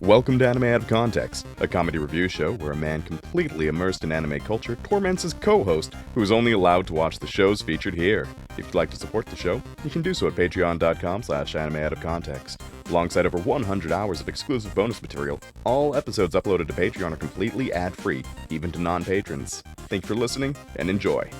Welcome to Anime Out of Context, a comedy review show where a man completely immersed in anime culture torments his co-host, who is only allowed to watch the shows featured here. If you'd like to support the show, you can do so at patreon.com/animeoutofcontext. Alongside over 100 hours of exclusive bonus material, all episodes uploaded to Patreon are completely ad-free, even to non-patrons. Thank you for listening, and enjoy.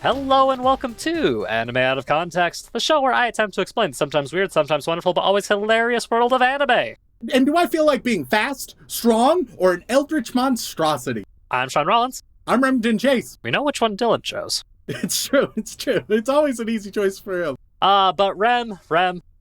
Hello and welcome to Anime Out of Context, the show where I attempt to explain the sometimes weird, sometimes wonderful, but always hilarious world of anime. And do I feel like being fast, strong, or an eldritch monstrosity? I'm Shaun Rollins. I'm Remington Chase. We know which one Dylan chose. It's true. It's always an easy choice for him. But Rem,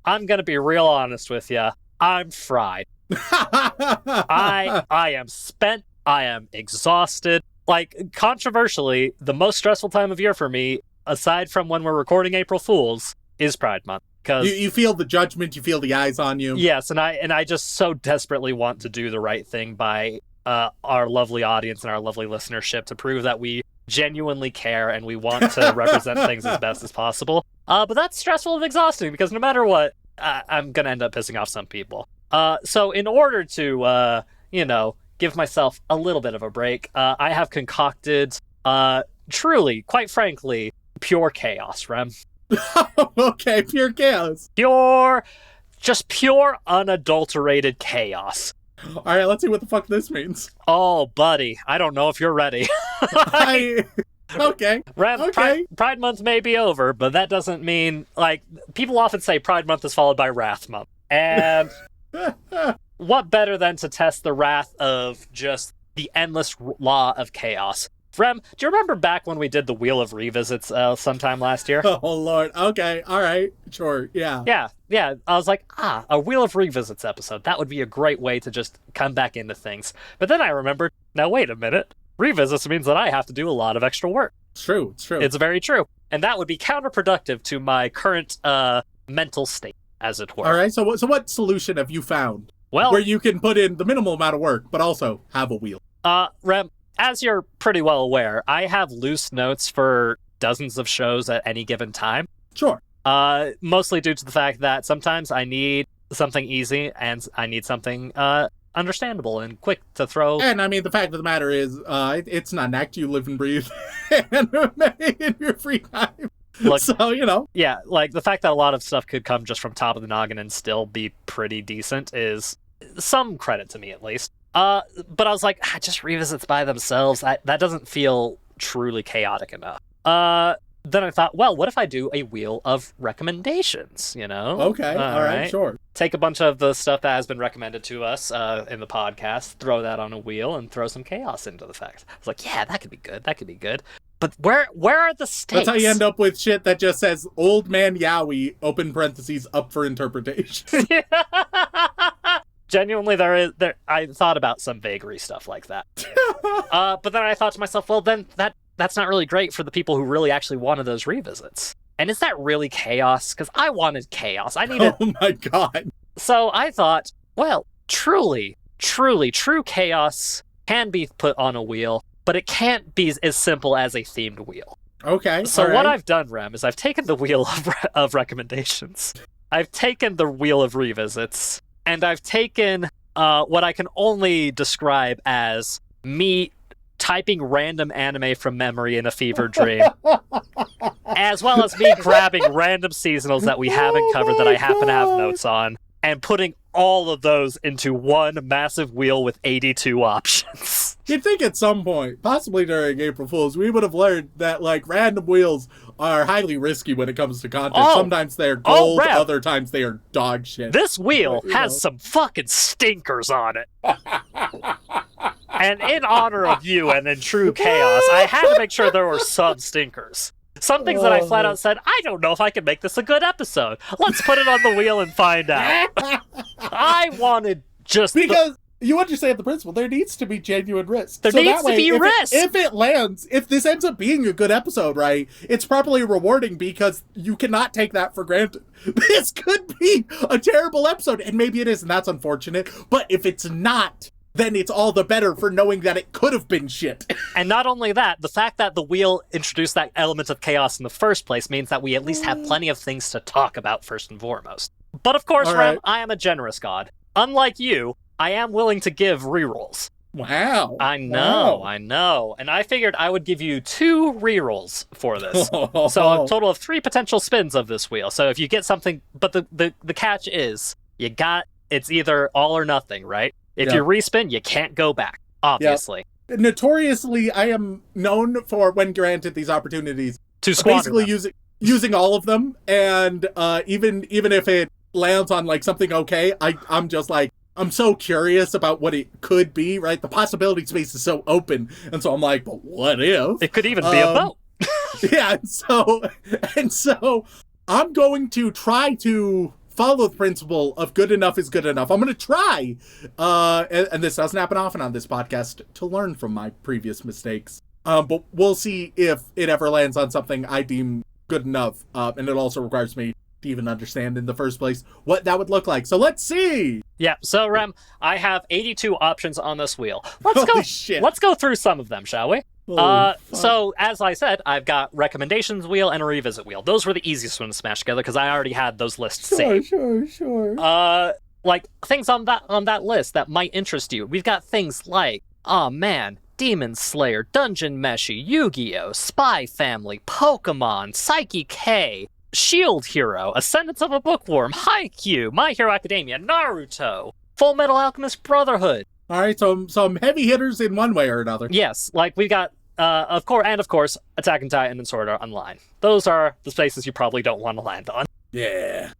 I'm gonna be real honest with you. I'm fried. I am spent. I am exhausted. Like, controversially, the most stressful time of year for me, aside from when we're recording April Fools, is Pride Month. Because you feel the judgment, you feel the eyes on you. Yes, and I just so desperately want to do the right thing by our lovely audience and our lovely listenership to prove that we genuinely care and we want to represent things as best as possible. But that's stressful and exhausting because no matter what, I'm going to end up pissing off some people. So in order to, give myself a little bit of a break, I have concocted, truly, quite frankly, pure chaos, Rem. Okay, pure chaos. Pure unadulterated chaos. All right, let's see what the fuck this means. Oh, buddy, I don't know if you're ready. Okay. Rem, okay. Pride Month may be over, but that doesn't mean, like, people often say Pride Month is followed by Wrath Month. And what better than to test the wrath of just the endless law of chaos? Rem, do you remember back when we did the Wheel of Revisits sometime last year? Oh, Lord. Okay. All right. Sure. Yeah. Yeah. I was like, a Wheel of Revisits episode. That would be a great way to just come back into things. But then I remembered, now wait a minute. Revisits means that I have to do a lot of extra work. It's true. It's very true. And that would be counterproductive to my current mental state, as it were. All right. So what solution have you found? Well, where you can put in the minimal amount of work, but also have a wheel. Rem, as you're pretty well aware, I have loose notes for dozens of shows at any given time. Sure. Mostly due to the fact that sometimes I need something easy and I need something understandable and quick to throw. And I mean, the fact of the matter is, it's not an act you live and breathe anime in your free time. Look, so, Yeah, like the fact that a lot of stuff could come just from top of the noggin and still be pretty decent is some credit to me, at least. But I was like, just revisits by themselves, that doesn't feel truly chaotic enough. Then I thought, well, what if I do a wheel of recommendations, Okay, all right, sure. Take a bunch of the stuff that has been recommended to us in the podcast, throw that on a wheel, and throw some chaos into the fact. I was like, yeah, that could be good. But where are the stakes? That's how you end up with shit that just says, Old Man Yowie, open parentheses, up for interpretation. Genuinely, I thought about some vagary stuff like that. But then I thought to myself, well, then that's not really great for the people who really actually wanted those revisits. And is that really chaos? Because I wanted chaos. I needed... Oh my god. So I thought, well, true chaos can be put on a wheel, but it can't be as simple as a themed wheel. Okay. So right. What I've done, Rem, is I've taken the wheel of recommendations. I've taken the wheel of revisits. And I've taken what I can only describe as me typing random anime from memory in a fever dream, as well as me grabbing random seasonals that we haven't covered that I happen to have notes on, and putting all of those into one massive wheel with 82 options. You'd think at some point, possibly during April Fools, we would have learned that, random wheels are highly risky when it comes to content. Sometimes they're gold, other times they are dog shit. This wheel has some fucking stinkers on it. And in honor of you and in true chaos, I had to make sure there were some stinkers. Some things that I flat out said, I don't know if I can make this a good episode. Let's put it on the wheel and find out. I wanted just... Because you understand the principle. There needs to be genuine risk. There needs to be risk. If it lands, if this ends up being a good episode, right, it's properly rewarding because you cannot take that for granted. This could be a terrible episode, and maybe it is, and that's unfortunate. But if it's not... then it's all the better for knowing that it could have been shit. And not only that, the fact that the wheel introduced that element of chaos in the first place means that we at least have plenty of things to talk about first and foremost. But of course, All Rem, right. I am a generous god. Unlike you, I am willing to give rerolls. Wow. I know. And I figured I would give you 2 rerolls for this. So a total of 3 potential spins of this wheel. So if you get something, but the catch is, it's either all or nothing, right? If you respin, you can't go back, obviously. Notoriously, I am known for, when granted these opportunities, To squander basically them. using all of them, and even if it lands on like something okay, I'm just like, I'm so curious about what it could be, right? The possibility space is so open, and so I'm like, but what if? It could even be a boat. Yeah, and so I'm going to try to follow the principle of good enough is good enough. I'm going to try, and this doesn't happen often on this podcast, to learn from my previous mistakes. But we'll see if it ever lands on something I deem good enough, and it also requires me to even understand in the first place what that would look like. So let's see. Yeah, so Rem, I have 82 options on this wheel. Let's Holy shit. Let's go through some of them, shall we? Holy fuck. So as I said, I've got recommendations wheel and a revisit wheel. Those were the easiest ones to smash together because I already had those lists saved. Sure. Like things on that list that might interest you. We've got things like, oh man, Demon Slayer, Dungeon Meshi, Yu-Gi-Oh, Spy Family, Pokemon, Psyche K, Shield Hero, Ascendance of a Bookworm, Haikyuu, My Hero Academia, Naruto, Full Metal Alchemist Brotherhood. All right, so some heavy hitters in one way or another. Yes, like we got, of course, Attack on Titan and Sword Art Online. Those are the spaces you probably don't want to land on. Yeah.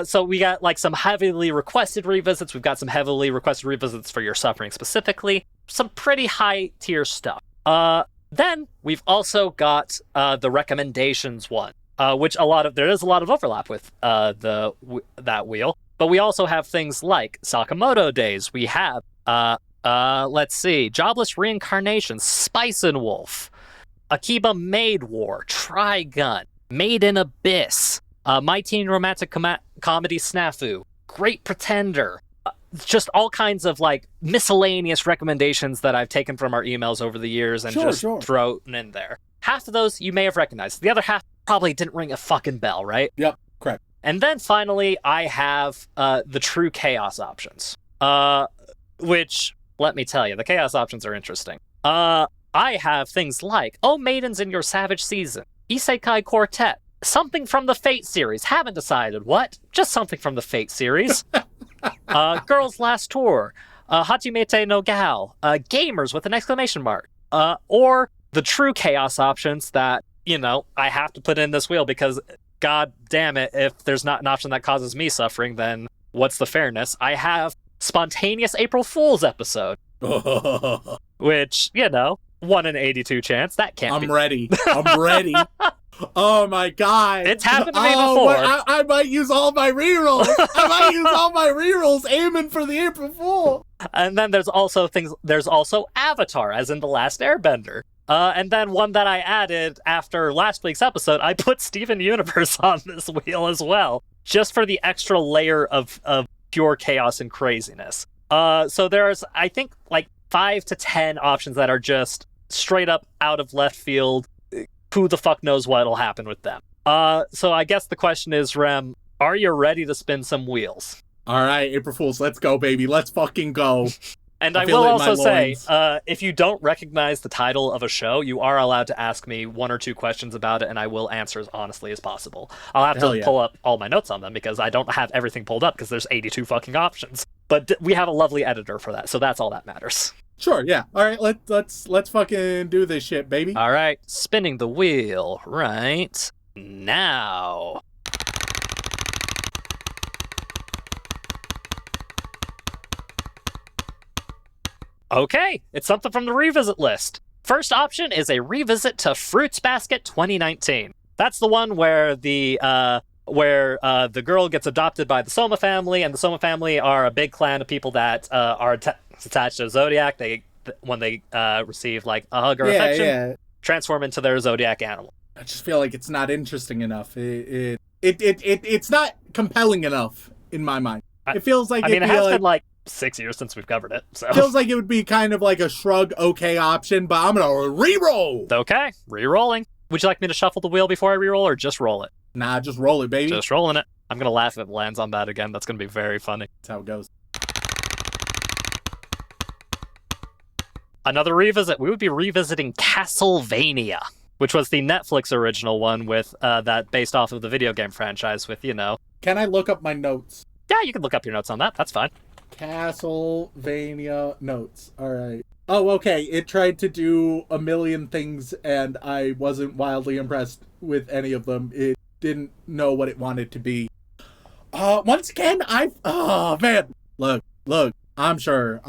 So we got like some heavily requested revisits. We've got some heavily requested revisits for Your Suffering specifically. Some pretty high tier stuff. Then we've also got the recommendations one, which there is a lot of overlap with that wheel. But we also have things like Sakamoto Days. We have let's see, Jobless Reincarnation, Spice and Wolf, Akiba Maid War, Trigun, Made in Abyss, My Teen Romantic Comedy Snafu, Great Pretender, just all kinds of like miscellaneous recommendations that I've taken from our emails over the years and thrown in there. Half of those you may have recognized. The other half probably didn't ring a fucking bell, right? Yep, correct. And then finally, I have the true chaos options, which, let me tell you, the chaos options are interesting. I have things like, Oh Maidens in Your Savage Season, Isekai Quartet, something from the Fate series, haven't decided what, just something from the Fate series, Girls Last Tour, Hajimete no Gal, Gamers with an exclamation mark, or the true chaos options that, I have to put in this wheel because, god damn it, if there's not an option that causes me suffering, then what's the fairness? I have Spontaneous April Fool's episode, which, 1 in 82 chance. That can't be. I'm ready. Oh my god. It's happened to me before. I might use all my rerolls. Aiming for the April Fool. And then there's also Avatar, as in The Last Airbender. And then one that I added after last week's episode, I put Steven Universe on this wheel as well, just for the extra layer of pure chaos and craziness. So there's, I think, like 5 to 10 options that are just straight up out of left field. Who the fuck knows what'll happen with them? So I guess the question is, Rem, are you ready to spin some wheels? All right, April Fools, let's go, baby. Let's fucking go. And I will also say, if you don't recognize the title of a show, you are allowed to ask me 1 or 2 questions about it, and I will answer as honestly as possible. I'll have to pull up all my notes on them because I don't have everything pulled up because there's 82 fucking options. But we have a lovely editor for that, so that's all that matters. Sure, yeah. All right, let's fucking do this shit, baby. All right, spinning the wheel right now. Okay, it's something from the revisit list. First option is a revisit to Fruits Basket 2019. That's the one where the girl gets adopted by the Soma family, and the Soma family are a big clan of people that are attached to Zodiac. When they receive like a hug or affection, transform into their Zodiac animal. I just feel like it's not interesting enough. It's not compelling enough in my mind. It feels like it has been like 6 years since we've covered it, so feels like it would be kind of like a shrug okay option, but I'm gonna re-roll. Okay, re-rolling. Would you like me to shuffle the wheel before I re-roll, or just roll it? Nah, just roll it, baby. Just rolling it. I'm gonna laugh if it lands on that again. That's gonna be very funny. That's how it goes. Another revisit, we would be revisiting Castlevania, which was the Netflix original one with that based off of the video game franchise with, Can I look up my notes? Yeah, you can look up your notes on that. That's fine. Castlevania notes. All right. Oh, okay. It tried to do a million things, and I wasn't wildly impressed with any of them. It didn't know what it wanted to be. Once again, oh man, look. I'm sure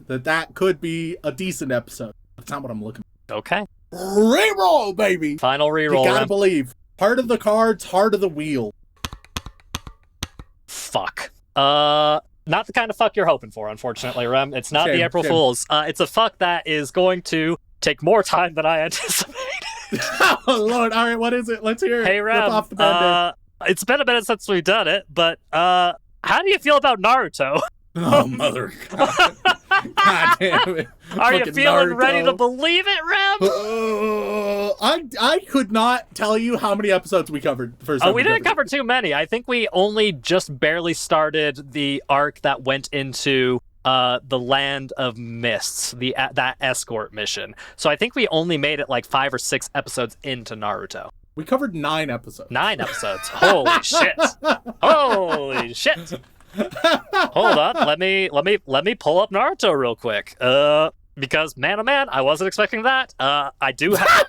that could be a decent episode. That's not what I'm looking for. Okay. Reroll, baby. Final reroll. You gotta believe. Heart of the cards, heart of the wheel. Fuck. Not the kind of fuck you're hoping for, unfortunately, Rem. It's not the April Fool's. It's a fuck that is going to take more time than I anticipated. Oh, Lord. All right, what is it? Let's hear it. Hey, Rem. Rip off the Band-Aid. It's been a minute since we've done it, but how do you feel about Naruto? Oh, mother God. God damn it. Are you Fucking feeling Naruto. ready to believe it, Rem? I could not tell you how many episodes we covered the first time. We didn't cover too many. I think we only just barely started the arc that went into the Land of Mists, that escort mission. So I think we only made it like 5 or 6 episodes into Naruto. We covered 9 episodes. 9 episodes. Holy shit. Holy shit. Hold on. Let me pull up Naruto real quick. Because man, oh man, I wasn't expecting that. I do have.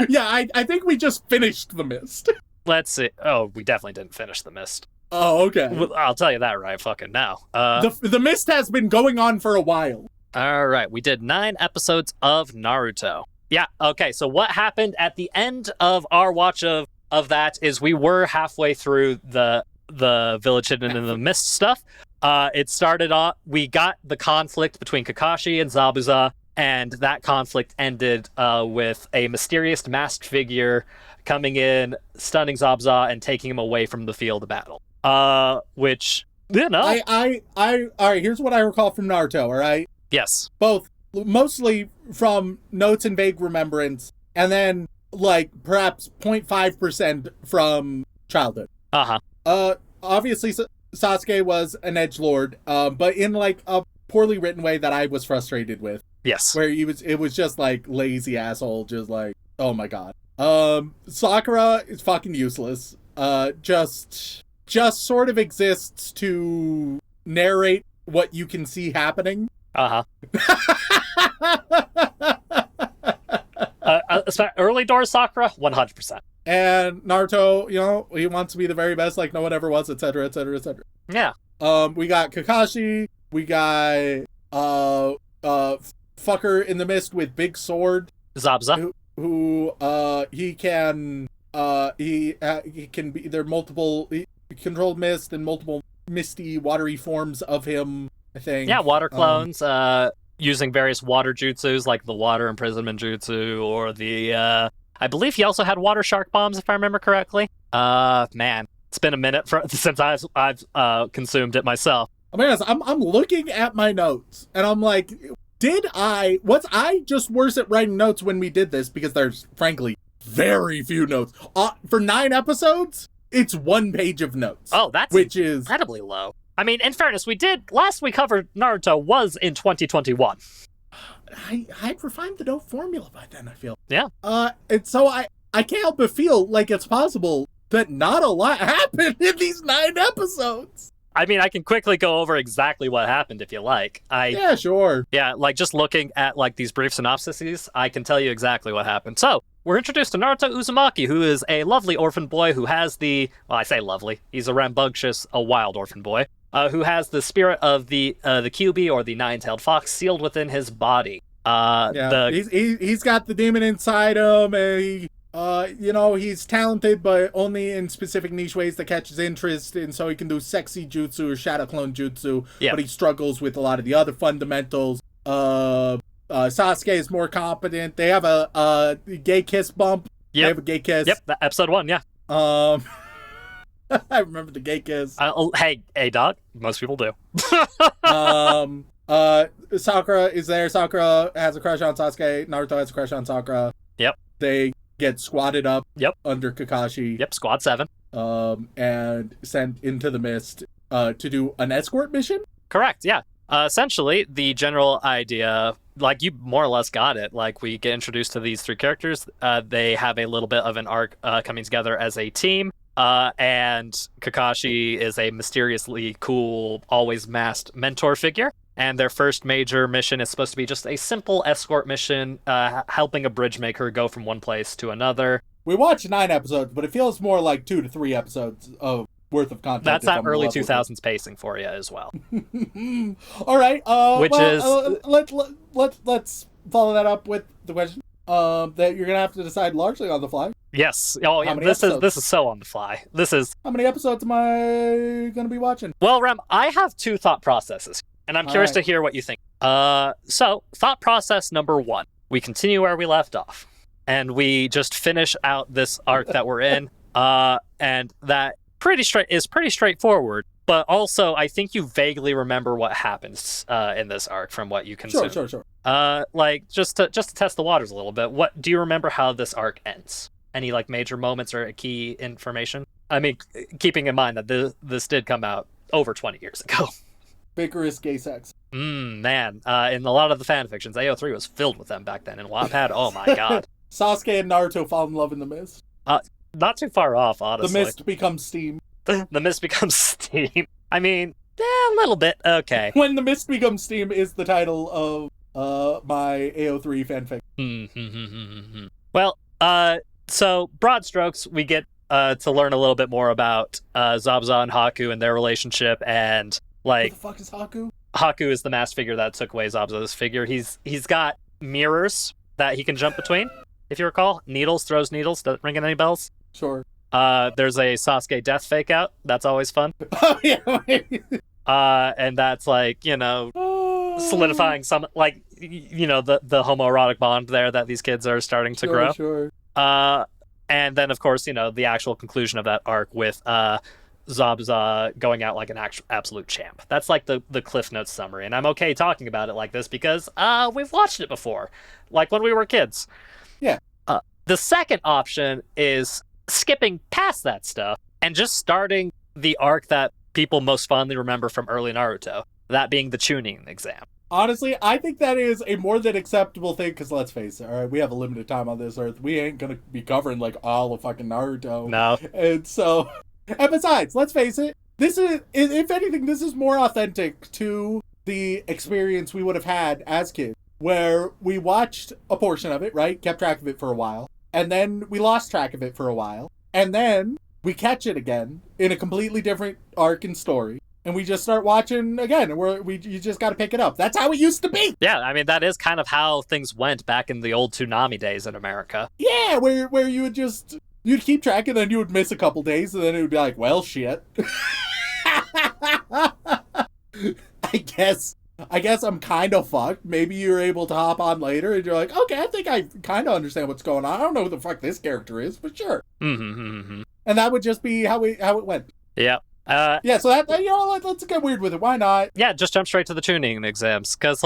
Yeah, I think we just finished The Mist. Let's see. Oh, we definitely didn't finish The Mist. Oh, okay. Well, I'll tell you that right fucking now. The Mist has been going on for a while. All right, we did 9 episodes of Naruto. Yeah. Okay. So what happened at the end of our watch of that is we were halfway through the Village Hidden in the Mist stuff. It started off. We got the conflict between Kakashi and Zabuza, and that conflict ended with a mysterious masked figure coming in, stunning Zabuza, and taking him away from the field of battle. Which all right. Here's what I recall from Naruto. All right. Yes. Both mostly from notes and vague remembrance, and then like perhaps 0.5% from childhood. Obviously Sasuke was an edgelord, but in like a poorly written way that I was frustrated with. Yes. Where it was just like lazy asshole, just like, oh my god. Sakura is fucking useless. Just sort of exists to narrate what you can see happening. Early doors Sakura, 100%. And Naruto, he wants to be the very best, like no one ever was, etc., etc., etc. Yeah. We got Kakashi. We got fucker in the mist with big sword. Zabuza. Who he can be there multiple controlled mist and multiple misty watery forms of him. I think. Yeah, water clones. Using various water jutsus like the water imprisonment jutsu or the I believe he also had water shark bombs if I remember correctly. Man, it's been a minute since I've consumed it myself. I'm looking at my notes and I'm like, was I just worse at writing notes when we did this? Because there's frankly very few notes. For 9 episodes, it's 1 page of notes. Oh, that's incredibly low. I mean, in fairness, last we covered Naruto was in 2021. I'd refined the note formula by then, I feel. Yeah. And so I can't help but feel like it's possible that not a lot happened in these 9 episodes. I mean, I can quickly go over exactly what happened if you like. Yeah, sure. Yeah, like just looking at like these brief synopsises, I can tell you exactly what happened. So, we're introduced to Naruto Uzumaki, who is a lovely orphan boy who has I say lovely, he's a rambunctious, a wild orphan boy, who has the spirit of the QB, or the nine-tailed fox, sealed within his body. He's got the demon inside him, and he's talented, but only in specific niche ways that catch his interest, and so he can do sexy jutsu or shadow clone jutsu, but he struggles with a lot of the other fundamentals. Sasuke is more competent. They have a gay kiss bump. Yep. They have a gay kiss. Yep, episode 1, yeah. I remember the gay kiss. Hey, dog. Most people do. Sakura is there. Sakura has a crush on Sasuke. Naruto has a crush on Sakura. Yep. They get squatted up. Yep. Under Kakashi. Yep, squad 7. and sent into the mist to do an escort mission. Correct, yeah. Essentially, the general idea, like, you more or less got it. Like, we get introduced to these 3 characters. They have a little bit of an arc coming together as a team. And Kakashi is a mysteriously cool, always masked mentor figure. And their first major mission is supposed to be just a simple escort mission, helping a bridge maker go from one place to another. We watched 9 episodes, but it feels more like 2 to 3 episodes of worth of content. That's that early 2000s pacing for you as well. All right. Let's follow that up with the question that you're gonna have to decide largely on the fly. Yes. Oh, yeah. This is so on the fly. How many episodes am I gonna be watching? Well, Rem, I have 2 thought processes, and I'm curious to hear what you think. So thought process number 1: we continue where we left off, and we just finish out this arc that we're in. And that is pretty straightforward, but also I think you vaguely remember what happens in this arc from what you consume. Sure. Like, just to test the waters a little bit, what do you remember how this arc ends? Any like major moments or key information? I mean, keeping in mind that this did come out over 20 years ago. Vigorous gay sex. Man, in a lot of the fan fictions, AO3 was filled with them back then. In Wattpad, oh my god. Sasuke and Naruto fall in love in the mist. Not too far off, honestly. The mist becomes steam. The mist becomes steam. I mean, a little bit. Okay. When the mist becomes steam is the title of my AO3 fanfic. Well, so broad strokes, we get to learn a little bit more about Zabuza and Haku and their relationship, and like, what the fuck is Haku? Haku is the masked figure that took away Zabuza's figure. He's got mirrors that he can jump between, if you recall. Throws needles. Does it ring any bells? Sure. There's a Sasuke death fake out. That's always fun. Oh, yeah. And that's like, solidifying some, like, the homoerotic bond there that these kids are starting to grow. Sure. And then, of course, the actual conclusion of that arc with Zabuza going out like an absolute champ. That's like the Cliff Notes summary. And I'm okay talking about it like this because we've watched it before, like when we were kids. Yeah. The second option is skipping past that stuff and just starting the arc that people most fondly remember from early Naruto, that being the Chunin exam. Honestly, I think that is a more than acceptable thing, because let's face it, all right, we have a limited time on this earth. We ain't gonna be covering, like, all of fucking Naruto. No. And so, and besides, let's face it, this is, if anything, this is more authentic to the experience we would have had as kids, where we watched a portion of it, right, kept track of it for a while, and then we lost track of it for a while, and then we catch it again in a completely different arc and story, and we just start watching again, and you just got to pick it up. That's how it used to be. Yeah, I mean, that is kind of how things went back in the old Toonami days in America. Yeah, where you would you'd keep track, and then you would miss a couple days, and then it would be like, well, shit. I guess I'm kind of fucked. Maybe you're able to hop on later and you're like, okay, I think I kind of understand what's going on. I don't know who the fuck this character is, but sure. Mm-hmm. And that would just be how it went. Yeah. Yeah, so that, let's get weird with it. Why not? Yeah, just jump straight to the tuning exams. Because,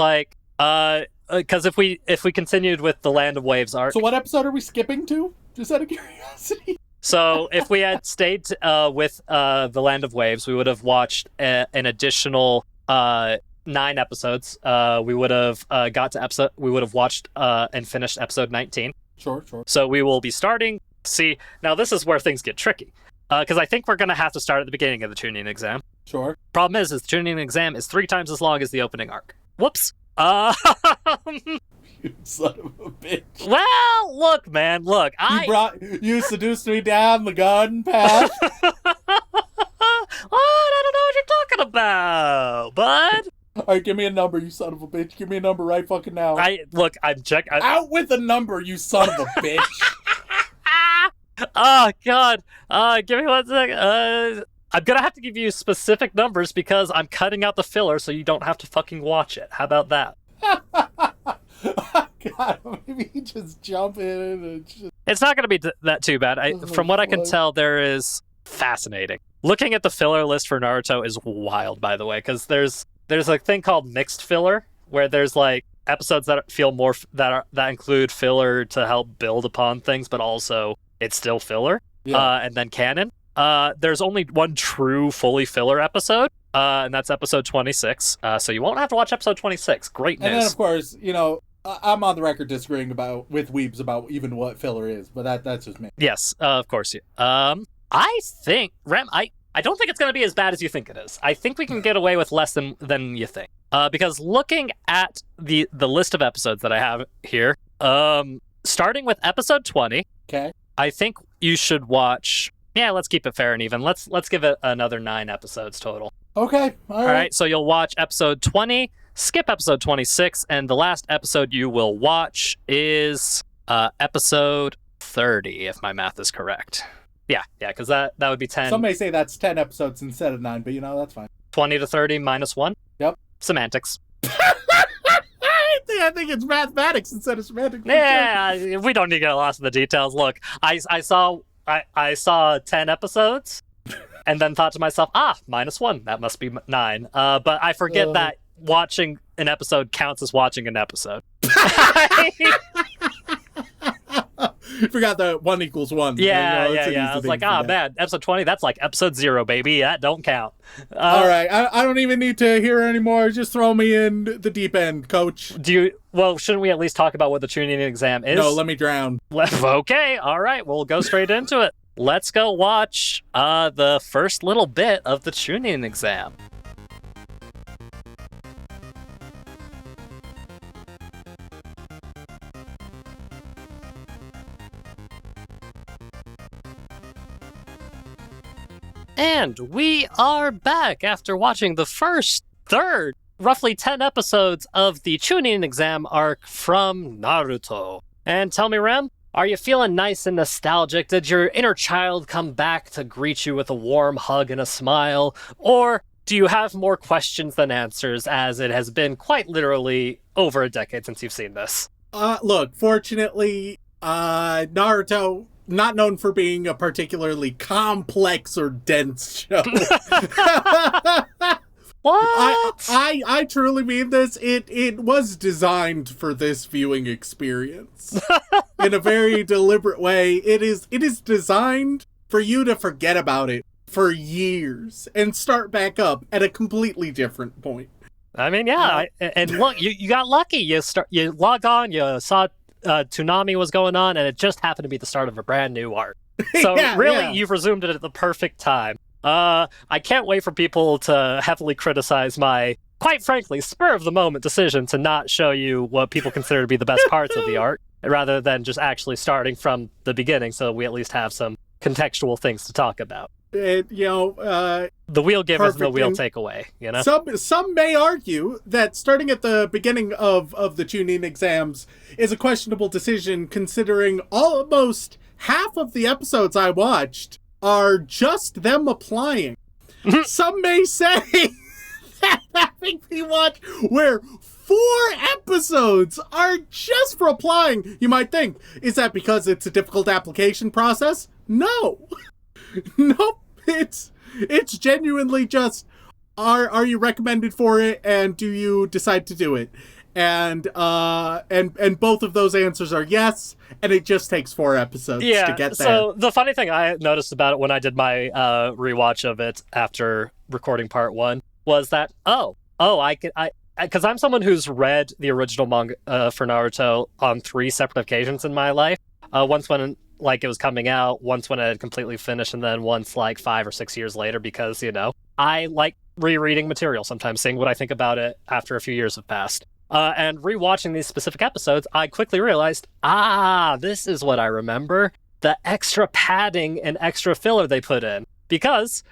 if we continued with the Land of Waves arc. So what episode are we skipping to? Just out of curiosity. So if we had stayed with the Land of Waves, we would have watched an additional 9 episodes. We would have watched and finished episode 19. Sure. So we will be starting. See, now this is where things get tricky. Because I think we're going to have to start at the beginning of the tuning exam. Sure. Problem is the tuning exam is 3 times as long as the opening arc. Whoops. You son of a bitch. Well, look, man, You seduced me down the garden path. I don't know what you're talking about, bud. All right, give me a number, you son of a bitch. Give me a number right fucking now. Out with a number, you son of a bitch. Oh, God. Give me 1 second. I'm going to have to give you specific numbers because I'm cutting out the filler so you don't have to fucking watch it. How about that? God, maybe just jump in and just... It's not going to be that too bad. From what I can tell, there is fascinating. Looking at the filler list for Naruto is wild, by the way, because there's a thing called mixed filler, where there's like episodes that feel more that include filler to help build upon things, but also it's still filler. Yeah. And then canon. there's only one true fully filler episode, and that's episode 26. So you won't have to watch episode 26. Great news. And then, of course, I'm on the record disagreeing with Weebs about even what filler is, but that's just me. Yes, of course. I think, Rem, I don't think it's going to be as bad as you think it is. I think we can get away with less than you think. Because looking at the list of episodes that I have here, starting with episode 20, okay, I think you should watch. Yeah, let's keep it fair and even. Let's give it another 9 episodes total. Okay, all right. So you'll watch episode 20, skip episode 26, and the last episode you will watch is episode 30, if my math is correct. Yeah, because that would be 10. Some may say that's 10 episodes instead of 9, but that's fine. 20 to 30 minus 1? Yep. Semantics. I think it's mathematics instead of semantics. Yeah, we don't need to get lost in the details. Look, I saw 10 episodes and then thought to myself, minus 1. That must be 9. But I forget that watching an episode counts as watching an episode. Forgot that 1 equals 1. Yeah. I was like, man, episode 20, that's like episode 0, baby. That don't count. All right, I don't even need to hear anymore. Just throw me in the deep end, coach. Shouldn't we at least talk about what the tuning exam is? No, let me drown. Okay, all right, we'll go straight into it. Let's go watch the first little bit of the tuning exam. And we are back after watching the first third, roughly 10 episodes of the Chunin exam arc from Naruto. And tell me, Rem, are you feeling nice and nostalgic? Did your inner child come back to greet you with a warm hug and a smile? Or do you have more questions than answers, as it has been quite literally over a decade since you've seen this? Look, fortunately, Naruto, not known for being a particularly complex or dense show. What? I truly mean this. It was designed for this viewing experience in a very deliberate way. It is designed for you to forget about it for years and start back up at a completely different point. I mean, yeah, and look, you got lucky. You logged on, you saw Toonami was going on, and it just happened to be the start of a brand new arc. So you've resumed it at the perfect time. I can't wait for people to heavily criticize my, quite frankly, spur-of-the-moment decision to not show you what people consider to be the best parts of the arc, rather than just actually starting from the beginning, so we at least have some contextual things to talk about. The wheel give is the wheel take away, Some may argue that starting at the beginning of the Chunin exams is a questionable decision, considering almost half of the episodes I watched are just them applying. Some may say that having me watch where 4 episodes are just for applying, you might think, is that because it's a difficult application process? No. Nope. It's genuinely just, are you recommended for it, and do you decide to do it? And both of those answers are yes, and it just takes 4 episodes to get there. So the funny thing I noticed about it when I did my rewatch of it after recording part 1 was that because I'm someone who's read the original manga for Naruto on 3 separate occasions in my life. Once when it was coming out, once when it had completely finished, and then once 5 or 6 years later, because I like rereading material sometimes, seeing what I think about it after a few years have passed. And rewatching these specific episodes, I quickly realized, this is what I remember. The extra padding and extra filler they put in. Because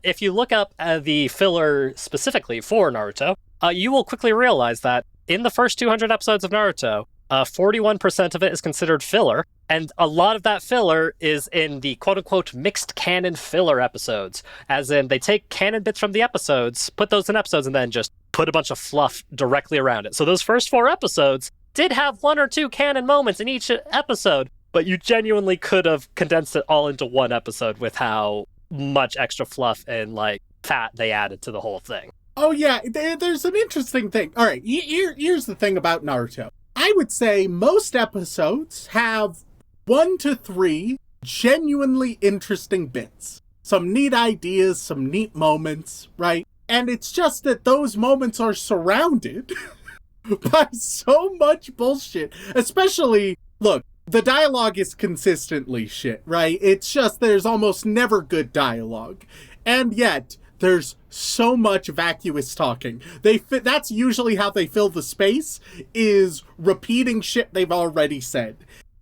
if you look up the filler specifically for Naruto, you will quickly realize that in the first 200 episodes of Naruto, 41% of it is considered filler, and a lot of that filler is in the quote-unquote mixed canon filler episodes, as in they take canon bits from the episodes, put those in episodes, and then just put a bunch of fluff directly around it. So those first 4 episodes did have 1 or 2 canon moments in each episode, but you genuinely could have condensed it all into 1 episode with how much extra fluff and fat they added to the whole thing. Oh yeah, there's an interesting thing. All right, here's the thing about Naruto. I would say most episodes have 1 to 3 genuinely interesting bits. some neat ideas, some neat moments, right? And it's just that those moments are surrounded by so much bullshit. Especially, look, the dialogue is consistently shit, right? It's just there's almost never good dialogue. And yet, there's so much vacuous talking. That's usually how they fill the space, is repeating shit they've already said.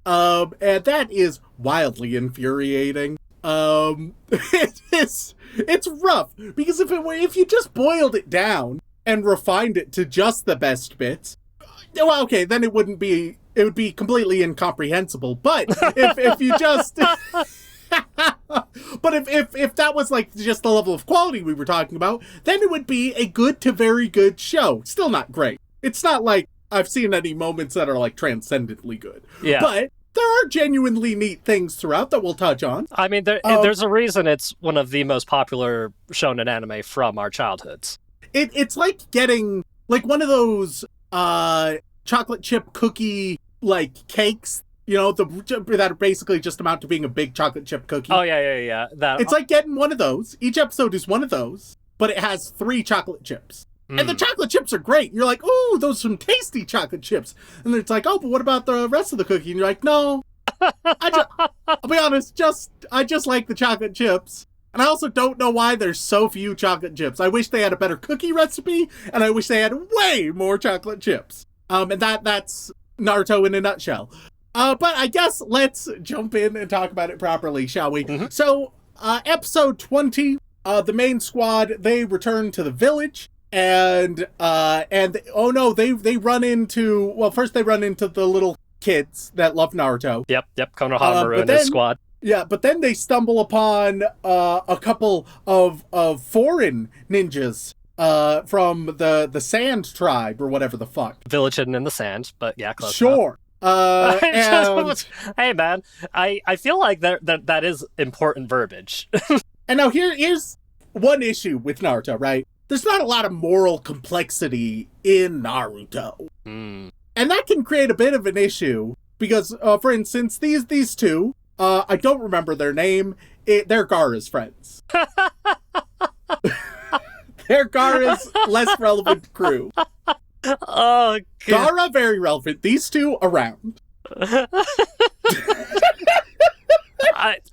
And that is wildly infuriating. It's rough, because if you just boiled it down and refined it to just the best bits, well, okay, then it would be completely incomprehensible. But if you just but if that was like just the level of quality we were talking about, then it would be a good to very good show. Still not great. It's not like I've seen any moments that are like transcendently good. Yeah. But there are genuinely neat things throughout that we'll touch on. I mean, there's a reason it's one of the most popular shonen anime from our childhoods. It's like getting like one of those chocolate chip cookie like cakes, you know, that are basically just amount to being a big chocolate chip cookie. Oh yeah. It's like getting one of those. Each episode is one of those, but it has 3 chocolate chips. And the chocolate chips are great. You're like, ooh, those are some tasty chocolate chips. And then it's like, oh, but what about the rest of the cookie? And you're like, no. I'll be honest, I just like the chocolate chips. And I also don't know why there's so few chocolate chips. I wish they had a better cookie recipe, and I wish they had way more chocolate chips. And that's Naruto in a nutshell. But I guess let's jump in and talk about it properly, shall we? Mm-hmm. So, episode 20, the main squad, they return to the village. And oh no, they run into, well, first they run into the little kids that love Naruto. Yep, Konohamaru and his squad. Yeah, but then they stumble upon a couple of foreign ninjas from the Sand Tribe or whatever the fuck. Village hidden in the sand, but yeah, close sure. Enough. Hey man, I feel like that is important verbiage. And now here's one issue with Naruto, right? There's not a lot of moral complexity in Naruto. And that can create a bit of an issue because, for instance, these two, I don't remember their name. They're Gaara's friends. They're Gaara's less relevant crew. Oh, God. Gaara, very relevant. These two, around.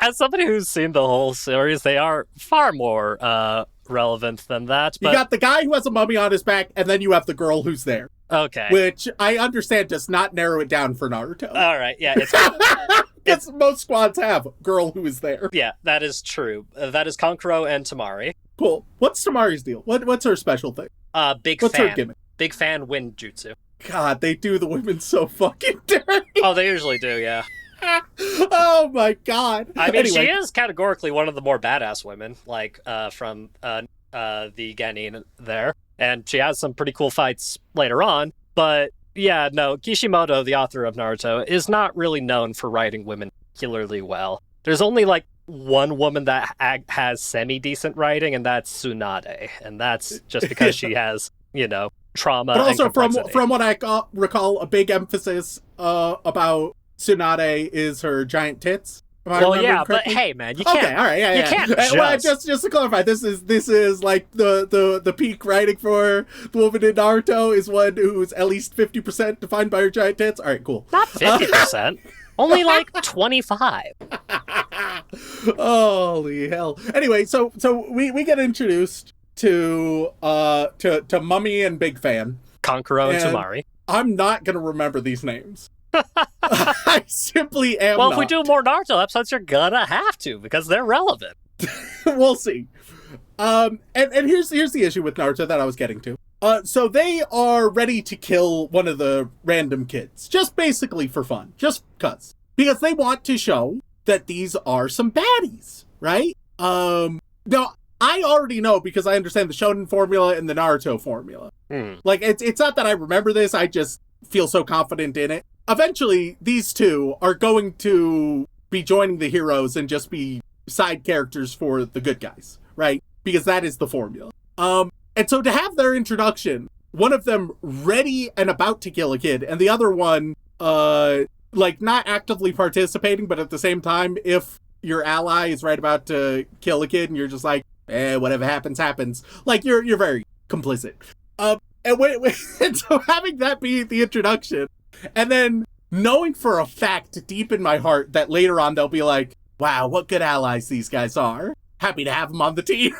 As somebody who's seen the whole series, they are far more relevant than that. But... You got the guy who has a mummy on his back, and then you have the girl who's there. Okay. Which I understand does not narrow it down for Naruto. All right, yeah. It's most squads have girl who is there. Yeah, that is true. That is Kankuro and Tamari. Cool. What's Tamari's deal? What's her special thing? What's her gimmick? Big fan wind jutsu. God, they do the women so fucking dirty. Oh, they usually do, yeah. Oh my God. I mean, anyway. She is categorically one of the more badass women, like from the Genin there. And she has some pretty cool fights later on. But yeah, no, Kishimoto, the author of Naruto, is not really known for writing women particularly well. There's only like one woman that has semi-decent writing, and that's Tsunade. And that's just because she has, trauma. But also, and from what I recall, a big emphasis about Tsunade is her giant tits. Well, yeah, but hey, man, you can't. Okay, all right, yeah. You can't Well, just to clarify, this is like the peak writing for the woman in Naruto is one who's at least 50% defined by her giant tits. All right, cool. Not 50%, only like 25. Holy hell! Anyway, so we get introduced to Mummy and Big Fan, Kankuro and Tamari. I'm not gonna remember these names. I simply am Well, not. If we do more Naruto episodes, you're gonna have to, because they're relevant. We'll see. And here's the issue with Naruto that I was getting to. So they are ready to kill one of the random kids, just basically for fun, just because they want to show that these are some baddies, right? Now, I already know because I understand the Shonen formula and the Naruto formula. Like, it's not that I remember this, I just feel so confident in it. Eventually, these two are going to be joining the heroes and just be side characters for the good guys, right? Because that is the formula. And so to have their introduction, one of them ready and about to kill a kid, and the other one, like, not actively participating, but at the same time, if your ally is right about to kill a kid and you're just like, whatever happens, happens. Like, you're very complicit. And so having that be the introduction, and then knowing for a fact deep in my heart that later on they'll be like, wow, what good allies these guys are. Happy to have them on the team.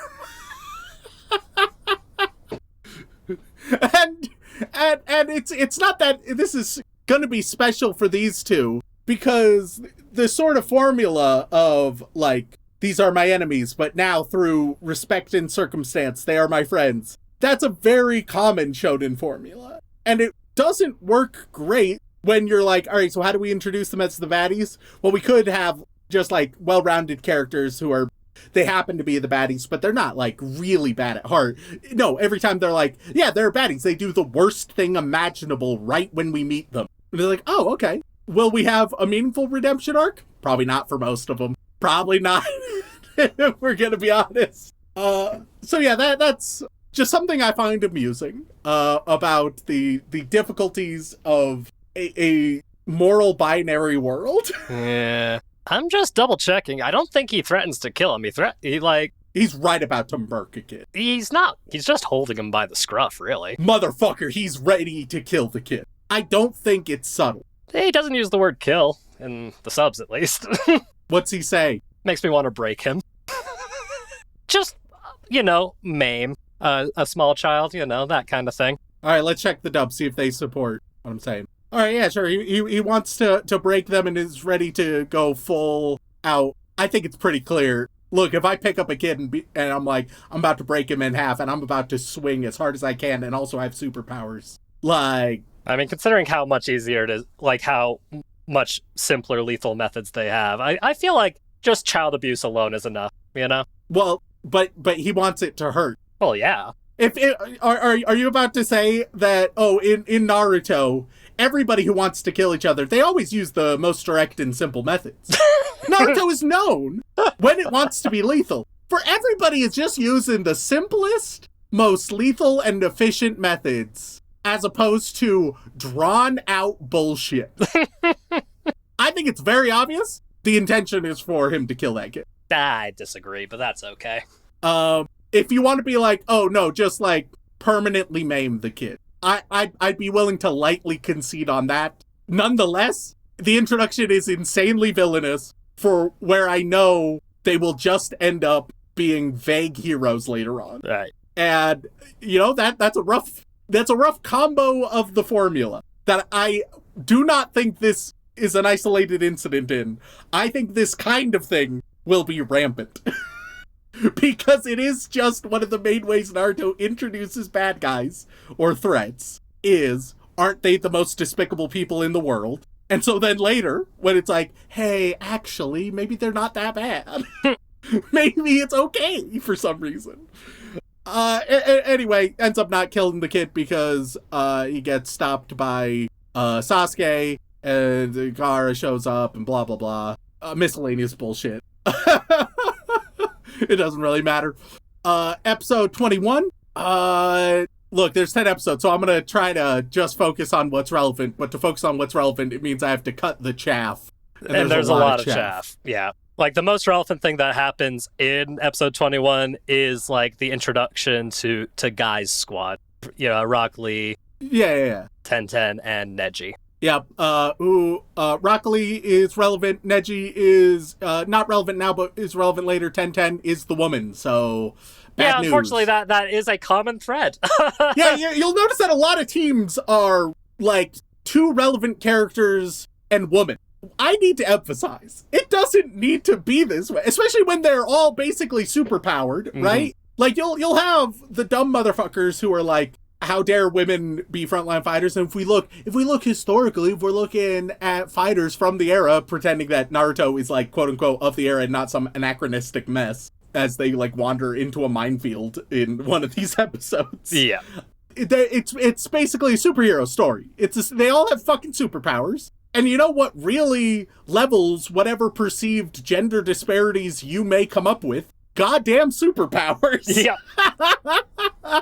and it's not that this is gonna be special for these two, because the sort of formula of, like, these are my enemies, but now through respect and circumstance, they are my friends. That's a very common shonen formula. And it doesn't work great when you're like, all right, so how do we introduce them as the baddies? Well, we could have just, like, well-rounded characters who are, they happen to be the baddies, but they're not, like, really bad at heart. No, every time they're like, yeah, they're baddies. They do the worst thing imaginable right when we meet them. And they're like, oh, okay. Will we have a meaningful redemption arc? Probably not for most of them. Probably not, if we're gonna be honest. So yeah, that's just something I find amusing about the difficulties of a moral binary world. Yeah. I'm just double checking. I don't think he threatens to kill him. He's right about to murk a kid. He's not. He's just holding him by the scruff, really. Motherfucker, he's ready to kill the kid. I don't think it's subtle. He doesn't use the word kill, in the subs at least. What's he say? Makes me want to break him. Just, maim a small child, that kind of thing. All right, let's check the dub, see if they support what I'm saying. All right, yeah, sure. He wants to break them and is ready to go full out. I think it's pretty clear. Look, if I pick up a kid and I'm like, I'm about to break him in half and I'm about to swing as hard as I can and also have superpowers. Like... I mean, considering how much easier it is, like how much simpler lethal methods they have, I feel like just child abuse alone is enough, Well, but he wants it to hurt. Well, yeah. Are you about to say that, in Naruto, everybody who wants to kill each other, they always use the most direct and simple methods. Naruto is known when it wants to be lethal. For everybody, it's just using the simplest, most lethal and efficient methods, as opposed to drawn-out bullshit. I think it's very obvious the intention is for him to kill that kid. I disagree, but that's okay. If you want to be like, oh no, just like permanently maim the kid, I'd be willing to lightly concede on that. Nonetheless, the introduction is insanely villainous for where I know they will just end up being vague heroes later on. Right. And that's a rough combo of the formula that I do not think this is an isolated incident in. I think this kind of thing will be rampant. Because it is just one of the main ways Naruto introduces bad guys or threats is, aren't they the most despicable people in the world? And so then later, when it's like, hey, actually, maybe they're not that bad. Maybe it's okay for some reason. Anyway, ends up not killing the kid because he gets stopped by Sasuke, and Gaara shows up, and blah, blah, blah. Miscellaneous bullshit. It doesn't really matter. Episode 21. Look, there's 10 episodes, so I'm going to try to just focus on what's relevant. But to focus on what's relevant, it means I have to cut the chaff. And there's a lot of chaff. Yeah. Like, the most relevant thing that happens in episode 21 is, like, the introduction to Guy's squad. Rock Lee. Yeah. 1010 and Neji. Yep. Rock Lee is relevant. Neji is not relevant now, but is relevant later. 1010 is the woman, so bad news. Unfortunately, that is a common thread. Yeah, you'll notice that a lot of teams are, like, two relevant characters and woman. I need to emphasize, it doesn't need to be this way, especially when they're all basically superpowered, right? Like, you'll have the dumb motherfuckers who are like, how dare women be frontline fighters? And if we look historically, if we're looking at fighters from the era, pretending that Naruto is like, quote unquote, of the era and not some anachronistic mess, as they like wander into a minefield in one of these episodes. Yeah. It's basically a superhero story. They all have fucking superpowers. And you know what really levels whatever perceived gender disparities you may come up with? Goddamn superpowers. Yeah.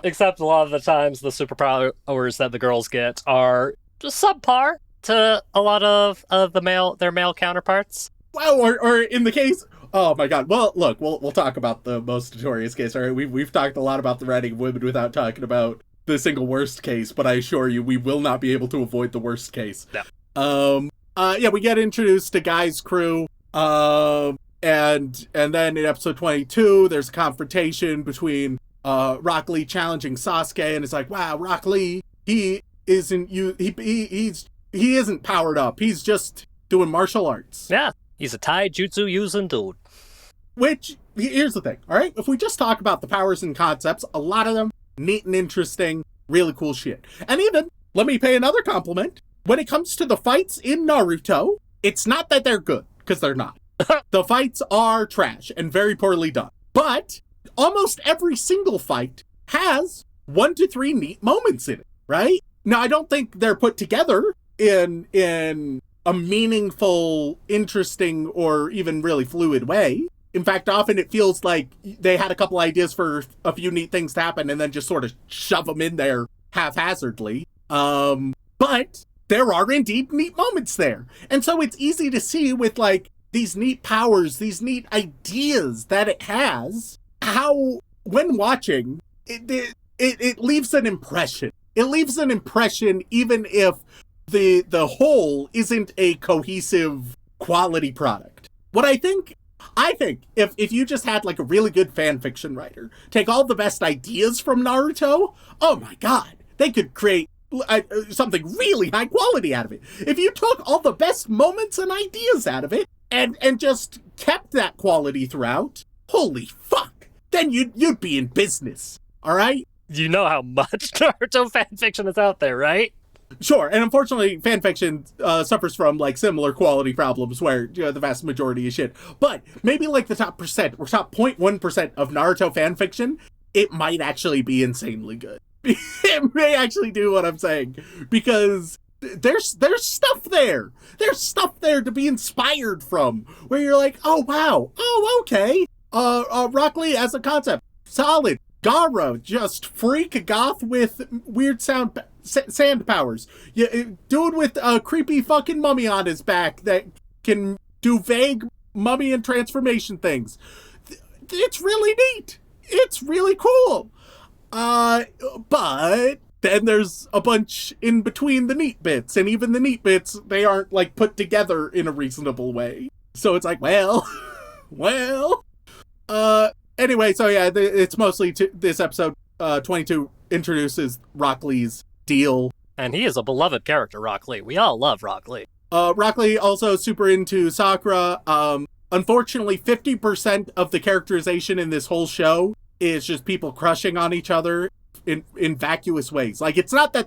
Except a lot of the times the superpowers that the girls get are just subpar to a lot of their male counterparts. Well, or in the case, Oh my god. Well, look, we'll talk about the most notorious case. All right, we've talked a lot about the writing of women without talking about the single worst case, but I assure you, we will not be able to avoid the worst case. No. Yeah, we get introduced to Guy's crew. And then in episode 22, there's a confrontation between Rock Lee challenging Sasuke, and it's like, wow, Rock Lee, he isn't powered up. He's just doing martial arts. Yeah, he's a taijutsu using dude. Which, here's the thing, all right? If we just talk about the powers and concepts, a lot of them, neat and interesting, really cool shit. And even, let me pay another compliment, when it comes to the fights in Naruto, it's not that they're good, because they're not. The fights are trash and very poorly done. But almost every single fight has 1 to 3 neat moments in it, right? Now, I don't think they're put together in a meaningful, interesting, or even really fluid way. In fact, often it feels like they had a couple ideas for a few neat things to happen and then just sort of shove them in there haphazardly. But there are indeed neat moments there. And so it's easy to see with like these neat powers, these neat ideas that it has, how when watching, it leaves an impression. It leaves an impression even if the whole isn't a cohesive quality product. What I think if you just had like a really good fan fiction writer take all the best ideas from Naruto, oh my god, they could create something really high quality out of it. If you took all the best moments and ideas out of it and just kept that quality throughout, holy fuck, then you'd be in business. All right? You know how much Naruto fanfiction is out there, right? Sure, and unfortunately, fanfiction suffers from like similar quality problems where the vast majority is shit. But maybe like the top percent or top 0.1% of Naruto fanfiction, it might actually be insanely good. It may actually do what I'm saying, because there's stuff there. There's stuff there to be inspired from, where you're like, oh wow, oh okay. Rock Lee as a concept, solid. Gara, just freak goth with weird sand powers. Yeah, dude with a creepy fucking mummy on his back that can do vague mummy and transformation things. It's really neat. It's really cool. But then there's a bunch in between the neat bits, and even the neat bits, they aren't like put together in a reasonable way. So it's like, well, anyway, so yeah, it's mostly this episode 22 introduces Rock Lee's deal. And he is a beloved character, Rock Lee. We all love Rock Lee. Rock Lee also super into Sakura. Unfortunately, 50% of the characterization in this whole show is just people crushing on each other in vacuous ways. Like, it's not that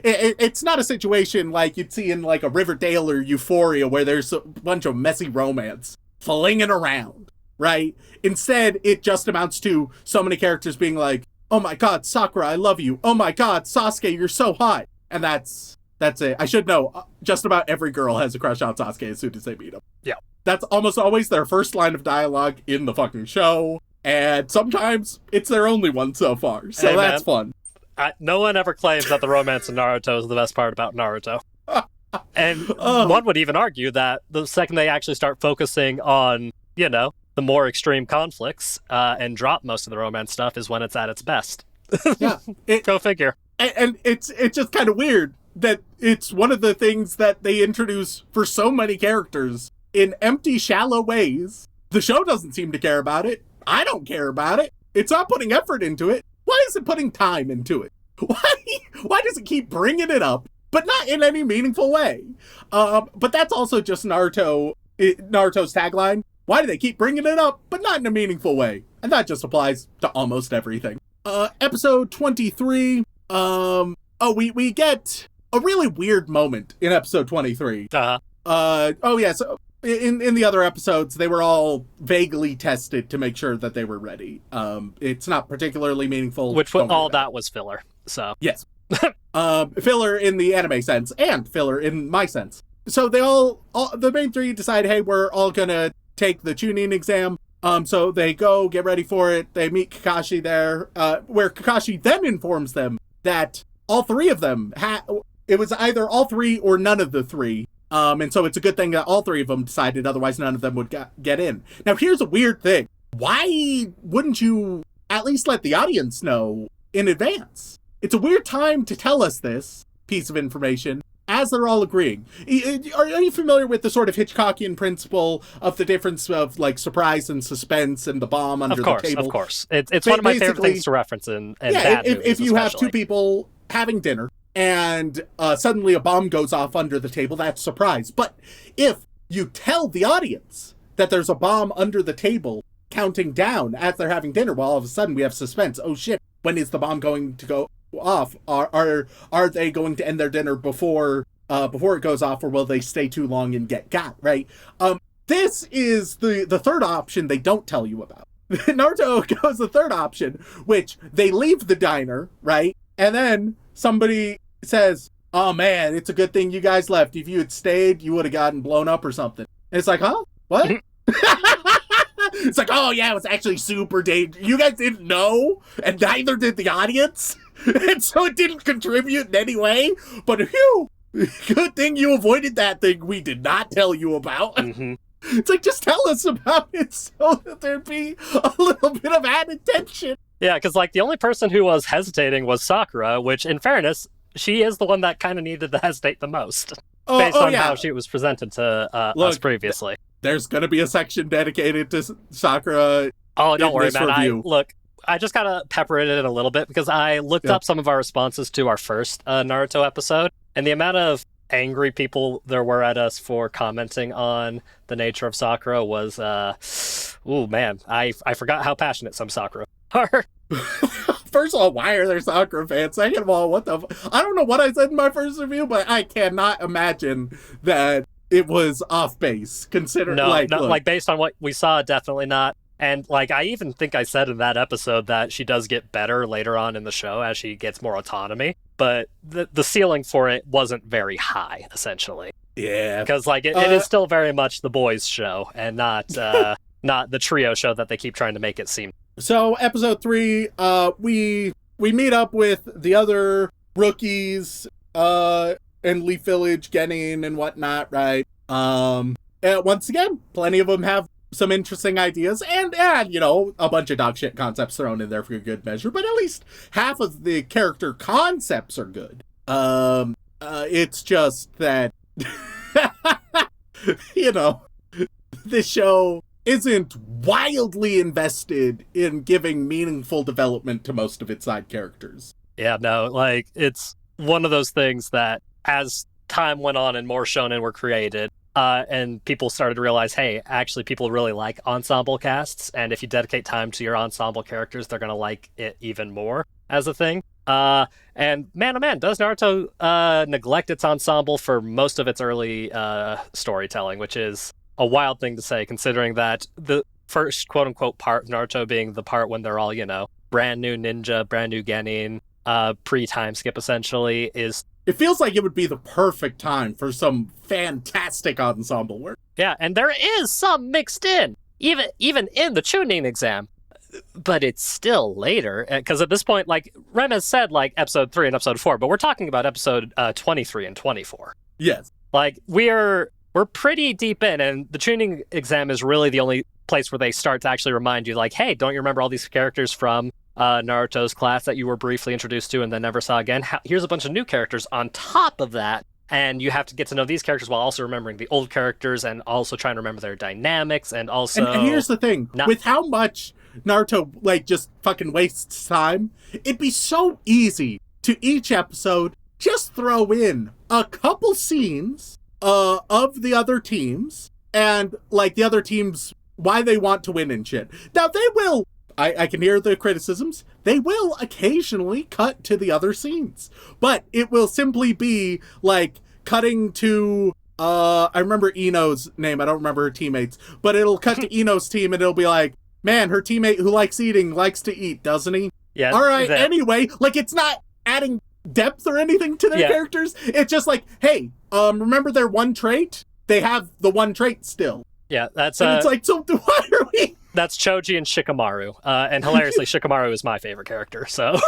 it's not a situation like you'd see in like a Riverdale or Euphoria where there's a bunch of messy romance flinging around, right? Instead, it just amounts to so many characters being like, oh my god, Sakura, I love you. Oh my god, Sasuke, you're so hot. And that's it. I should know, just about every girl has a crush on Sasuke as soon as they meet him. Yeah. That's almost always their first line of dialogue in the fucking show. And sometimes it's their only one so far. So hey, that's fun. No one ever claims that the romance in Naruto is the best part about Naruto. And one would even argue that the second they actually start focusing on, the more extreme conflicts and drop most of the romance stuff is when it's at its best. Yeah. Go figure. And it's just kind of weird that it's one of the things that they introduce for so many characters in empty, shallow ways. The show doesn't seem to care about it. I don't care about it. It's not putting effort into it. Why is it putting time into it? Why does it keep bringing it up, but not in any meaningful way? But that's also just Naruto's tagline. Why do they keep bringing it up, but not in a meaningful way? And that just applies to almost everything. Episode 23. We get a really weird moment in episode 23. So in the other episodes, they were all vaguely tested to make sure that they were ready. It's not particularly meaningful. That was filler. So yes, filler in the anime sense and filler in my sense. So they all the main three decide, hey, we're all gonna take the Chunin exam. So they go get ready for it. They meet Kakashi there, where Kakashi then informs them that all three of them it was either all three or none of the three And so it's a good thing that all three of them decided, otherwise none of them would get in. Now, here's a weird thing. Why wouldn't you at least let the audience know in advance? It's a weird time to tell us this piece of information as they're all agreeing. Are you familiar with the sort of Hitchcockian principle of the difference of like surprise and suspense and the bomb under the table? Of course. It's one of my favorite things to reference in bad movies, if you have especially. two people having dinner and suddenly a bomb goes off under the table, that's surprise. But if you tell the audience that there's a bomb under the table counting down as they're having dinner, well, all of a sudden we have suspense. Oh shit, when is the bomb going to go off? Are they going to end their dinner before it goes off, or will they stay too long and get got, right? This is the third option they don't tell you about. Naruto goes the third option, which they leave the diner, right? And then somebody says, oh man, it's a good thing you guys left. If you had stayed, you would have gotten blown up or something. And it's like, huh? What? It's like, oh yeah, it was actually super dangerous. You guys didn't know, and neither did the audience. And so it didn't contribute in any way. But phew, good thing you avoided that thing we did not tell you about. Mm-hmm. It's like, just tell us about it so that there'd be a little bit of added tension. Yeah, because like the only person who was hesitating was Sakura, which in fairness, she is the one that kind of needed to hesitate the most. Based on how she was presented to us previously. There's going to be a section dedicated to Sakura. Oh, don't worry, man. I just kind of peppered it in a little bit because I looked up some of our responses to our first Naruto episode, and the amount of angry people there were at us for commenting on the nature of Sakura was, ooh, man, I forgot how passionate some Sakura are. First of all, why are there Sakura fans? Second of all, I don't know what I said in my first review, but I cannot imagine that it was off base, considering like based on what we saw, definitely not. And like I even think I said in that episode that she does get better later on in the show as she gets more autonomy, but the ceiling for it wasn't very high, essentially. Yeah, because like it is still very much the boys' show and not not the trio show that they keep trying to make it seem. So episode 3, we meet up with the other rookies in Leaf Village, Genin and whatnot, right? And once again, plenty of them have some interesting ideas and a bunch of dog shit concepts thrown in there for good measure, but at least half of the character concepts are good. It's just that this show isn't wildly invested in giving meaningful development to most of its side characters. Yeah, no, like it's one of those things that as time went on and more shonen were created, and people started to realize, hey, actually people really like ensemble casts, and if you dedicate time to your ensemble characters, they're going to like it even more as a thing. And man, oh man, does Naruto neglect its ensemble for most of its early storytelling, which is a wild thing to say, considering that the first quote-unquote part of Naruto being the part when they're all, brand new ninja, brand new genin, pre-time skip, essentially, is... It feels like it would be the perfect time for some fantastic ensemble work. Yeah, and there is some mixed in, even in the Chunin exam. But it's still later, because at this point, like, Rem has said, like, episode 3 and episode 4, but we're talking about episode 23 and 24. Yes. Like, we're pretty deep in, and the tuning exam is really the only place where they start to actually remind you, like, hey, don't you remember all these characters from Naruto's class that you were briefly introduced to and then never saw again? Here's a bunch of new characters on top of that, and you have to get to know these characters while also remembering the old characters and also trying to remember their dynamics, and also... And here's the thing, with how much Naruto, like, just fucking wastes time, it'd be so easy to each episode just throw in a couple scenes of the other teams, and, like, the other teams, why they want to win and shit. Now, they will, I can hear the criticisms, they will occasionally cut to the other scenes, but it will simply be, like, cutting to, I remember Ino's name, I don't remember her teammates, but it'll cut to Ino's team, and it'll be like, man, her teammate who likes eating likes to eat, doesn't he? Yeah. All right, anyway, like, it's not adding depth or anything to their characters. It's just like, hey, remember their one trait? They have the one trait still. Yeah, that's... And it's like, so why are we... That's Choji and Shikamaru. And hilariously, Shikamaru is my favorite character, so...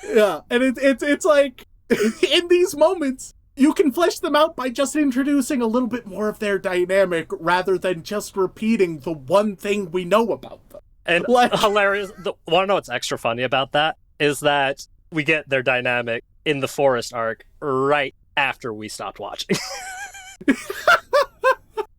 Yeah, and it's like, in these moments, you can flesh them out by just introducing a little bit more of their dynamic rather than just repeating the one thing we know about them. And hilarious. Want to know what's extra funny about that? Is that we get their dynamic in the forest arc right after we stopped watching.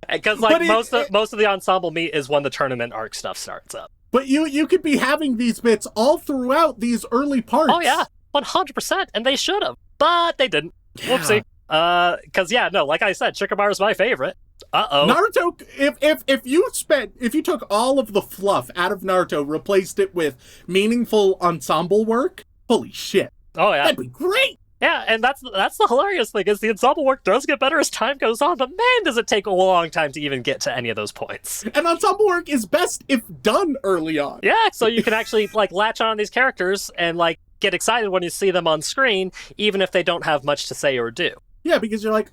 Because most of the ensemble meet is when the tournament arc stuff starts up. But you could be having these bits all throughout these early parts. Oh yeah, 100%, and they should have, but they didn't. Yeah. Whoopsie. Because like I said, Shikamaru's my favorite. Naruto, if you took all of the fluff out of Naruto, replaced it with meaningful ensemble work, holy shit. Oh yeah. That'd be great. Yeah, and that's the hilarious thing, is the ensemble work does get better as time goes on, but man, does it take a long time to even get to any of those points. And ensemble work is best if done early on. Yeah, so you can actually latch on these characters and get excited when you see them on screen, even if they don't have much to say or do. Yeah, because you're like,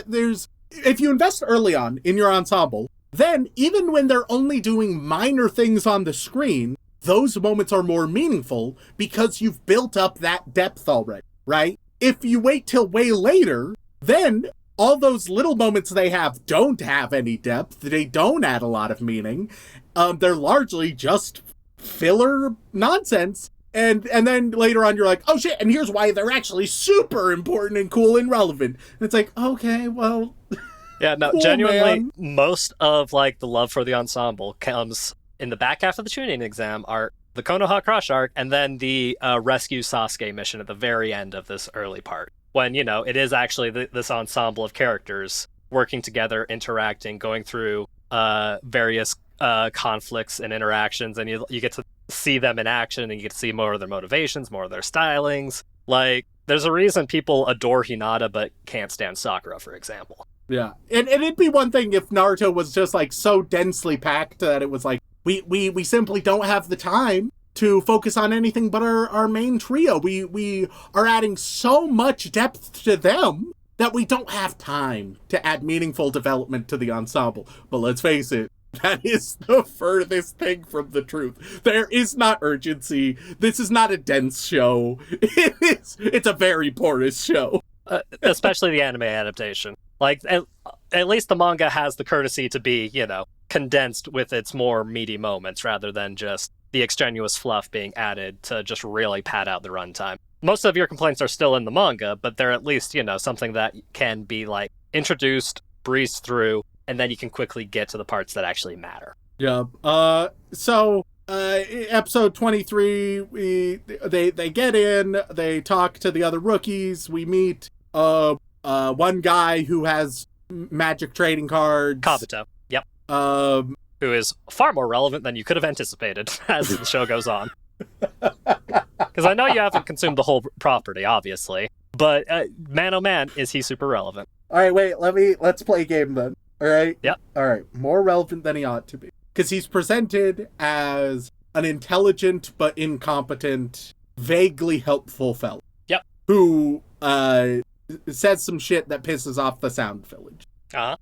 there's... If you invest early on in your ensemble, then even when they're only doing minor things on the screen, those moments are more meaningful because you've built up that depth already, right? If you wait till way later, then all those little moments they have don't have any depth. They don't add a lot of meaning. They're largely just filler nonsense. And then later on, you're like, oh shit, and here's why they're actually super important and cool and relevant. And it's like, okay, well... Yeah, no, cool, genuinely, man. Most of, the love for the ensemble comes in the back half of the Chunin exam arc, the Konoha Crush arc, and then the Rescue Sasuke mission at the very end of this early part. When, it is actually this ensemble of characters working together, interacting, going through various conflicts and interactions, and you get to see them in action, and you get to see more of their motivations, more of their stylings. There's a reason people adore Hinata but can't stand Sakura, for example. Yeah, and it'd be one thing if Naruto was just so densely packed that it was we simply don't have the time to focus on anything but our main trio. We are adding so much depth to them that we don't have time to add meaningful development to the ensemble. But let's face it, that is the furthest thing from the truth. There is not urgency. This is not a dense show. It's a very porous show. Especially the anime adaptation. At least the manga has the courtesy to be, condensed with its more meaty moments rather than just the extraneous fluff being added to just really pad out the runtime. Most of your complaints are still in the manga, but they're at least, something that can be introduced, breezed through, and then you can quickly get to the parts that actually matter. Yeah. Episode 23, they get in, they talk to the other rookies, we meet one guy who has magic trading cards. Kabuto. Yep. Who is far more relevant than you could have anticipated as the show goes on. Because I know you haven't consumed the whole property, obviously, but man oh man, is he super relevant. All right, wait, let's play a game then. All right? Yep. All right, more relevant than he ought to be. Because he's presented as an intelligent but incompetent, vaguely helpful fellow. Yep. Who says some shit that pisses off the Sound Village. Uh-huh.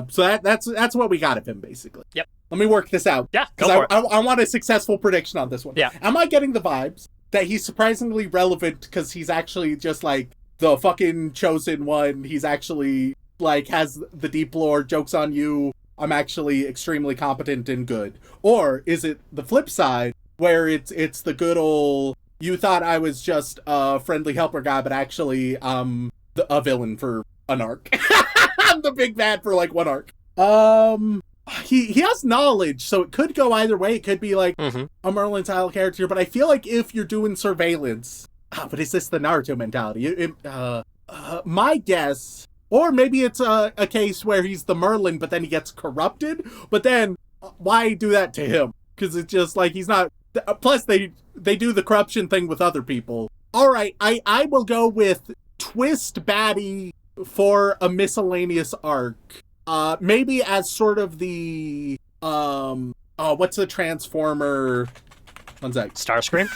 So that's what we got of him, basically. Yep. Let me work this out. Yeah, go for it. I want a successful prediction on this one. Yeah. Am I getting the vibes that he's surprisingly relevant because he's actually just the fucking chosen one? He's actually has the deep lore, jokes on you, I'm actually extremely competent and good? Or is it the flip side where it's the good old, you thought I was just a friendly helper guy, but actually a villain for an arc. I'm the big bad for one arc. He has knowledge, so it could go either way. It could be a Merlin style character, but I feel if you're doing surveillance, but is this the Naruto mentality? My guess, or maybe it's a case where he's the Merlin, but then he gets corrupted. But then why do that to him? Because it's just he's not. Plus they do the corruption thing with other people. All right, I will go with twist baddie for a miscellaneous arc. Maybe as sort of the what's the Transformer? One sec. Starscream?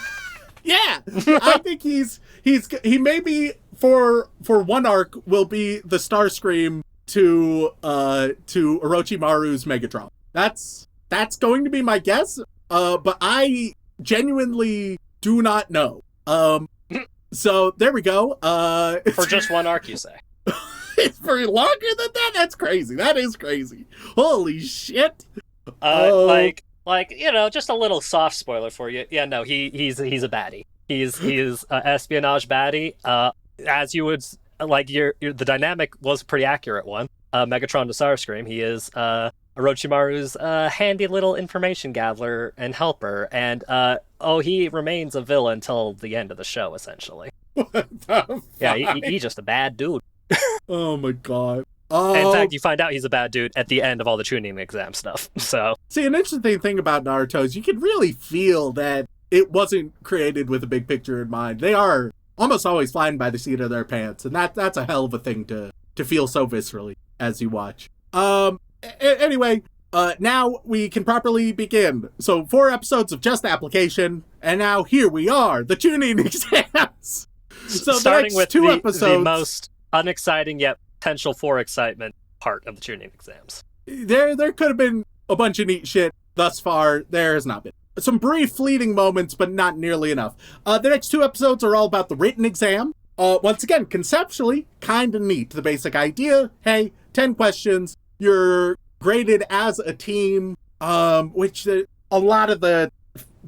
Yeah, I think he maybe for one arc will be the Starscream to Orochimaru's Megatron. That's going to be my guess. But I genuinely do not know. So there we go. For just one arc, you say? It's for longer than that? That's crazy. That is crazy. Holy shit. Oh. Like just a little soft spoiler for you. Yeah, no, he's a baddie. He is an espionage baddie. As you would like, the dynamic was a pretty accurate one. Megatron to Starscream. He is Orochimaru's handy little information gatherer and helper, and he remains a villain till the end of the show, essentially. What the fuck? Yeah, he's just a bad dude. Oh my god. In fact, you find out he's a bad dude at the end of all the tuning exam stuff. So, see, an interesting thing about Naruto is you can really feel that it wasn't created with a big picture in mind. They are almost always flying by the seat of their pants, and that's a hell of a thing to feel so viscerally as you watch. Anyway, now we can properly begin. So 4 episodes of just application, and now here we are, the tuning exams. So starting with two episodes, the most unexciting yet potential for excitement part of the tuning exams. There could have been a bunch of neat shit thus far. There has not been. Some brief fleeting moments, but not nearly enough. The next 2 episodes are all about the written exam. Once again, conceptually, kind of neat. The basic idea, hey, 10 questions, you're graded as a team, which a lot of the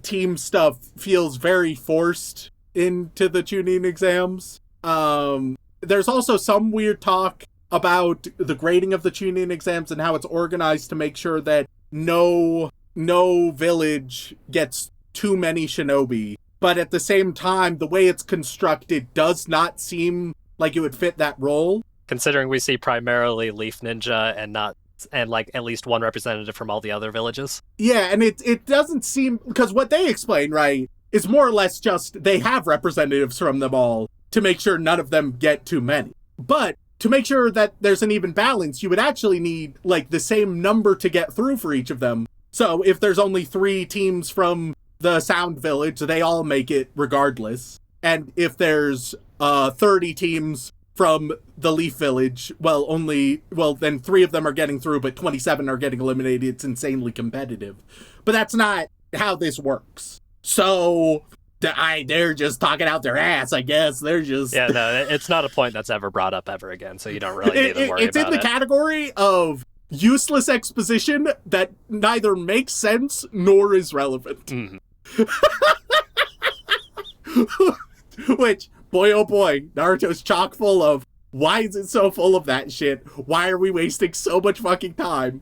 team stuff feels very forced into the tuning exams. There's also some weird talk about the grading of the tuning exams and how it's organized to make sure that no village gets too many shinobi. But at the same time, the way it's constructed does not seem like it would fit that role. Considering we see primarily Leaf Ninja and like at least one representative from all the other villages. Yeah, and it doesn't seem, because what they explain, right, is more or less just they have representatives from them all to make sure none of them get too many. But to make sure that there's an even balance, you would actually need like the same number to get through for each of them. So if there's only 3 teams from the Sound Village, they all make it regardless. And if there's 30 teams from the Leaf Village, then 3 of them are getting through, but 27 are getting eliminated. It's insanely competitive. But that's not how this works. So they're just talking out their ass, I guess. They're just... Yeah, no, it's not a point that's ever brought up ever again, so you don't really need to worry about it. It's in the category of useless exposition that neither makes sense nor is relevant. Mm-hmm. Which, boy oh boy, Naruto's chock full of, why is it so full of that shit? Why are we wasting so much fucking time?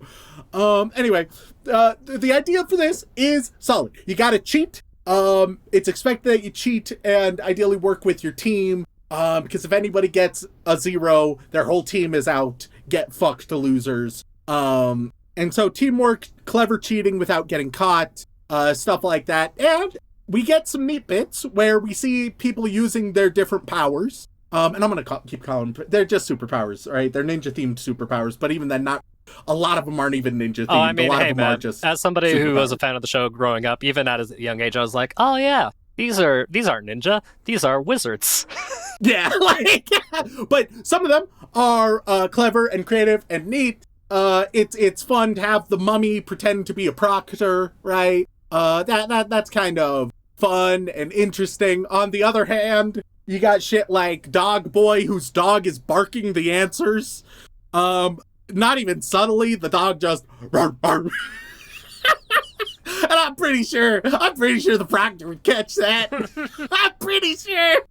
Anyway, the idea for this is solid. You gotta cheat. It's expected that you cheat and ideally work with your team, because if anybody gets a 0, their whole team is out. Get fucked to losers. And so teamwork, clever cheating without getting caught, stuff like that. And we get some neat bits where we see people using their different powers. And I'm gonna keep calling them, they're just superpowers, right? They're ninja-themed superpowers, but even then, not a lot of them aren't even ninja-themed. Oh, I mean, a lot hey, of them man, are just as somebody who was a fan of the show growing up, even at a young age, I was like, oh yeah, these aren't ninja, these are wizards. Yeah, but some of them are clever and creative and neat. It's fun to have the mummy pretend to be a proctor, right? That's kind of fun and interesting. On the other hand, you got shit like Dog Boy, whose dog is barking the answers. Not even subtly, the dog just and I'm pretty sure the proctor would catch that. I'm pretty sure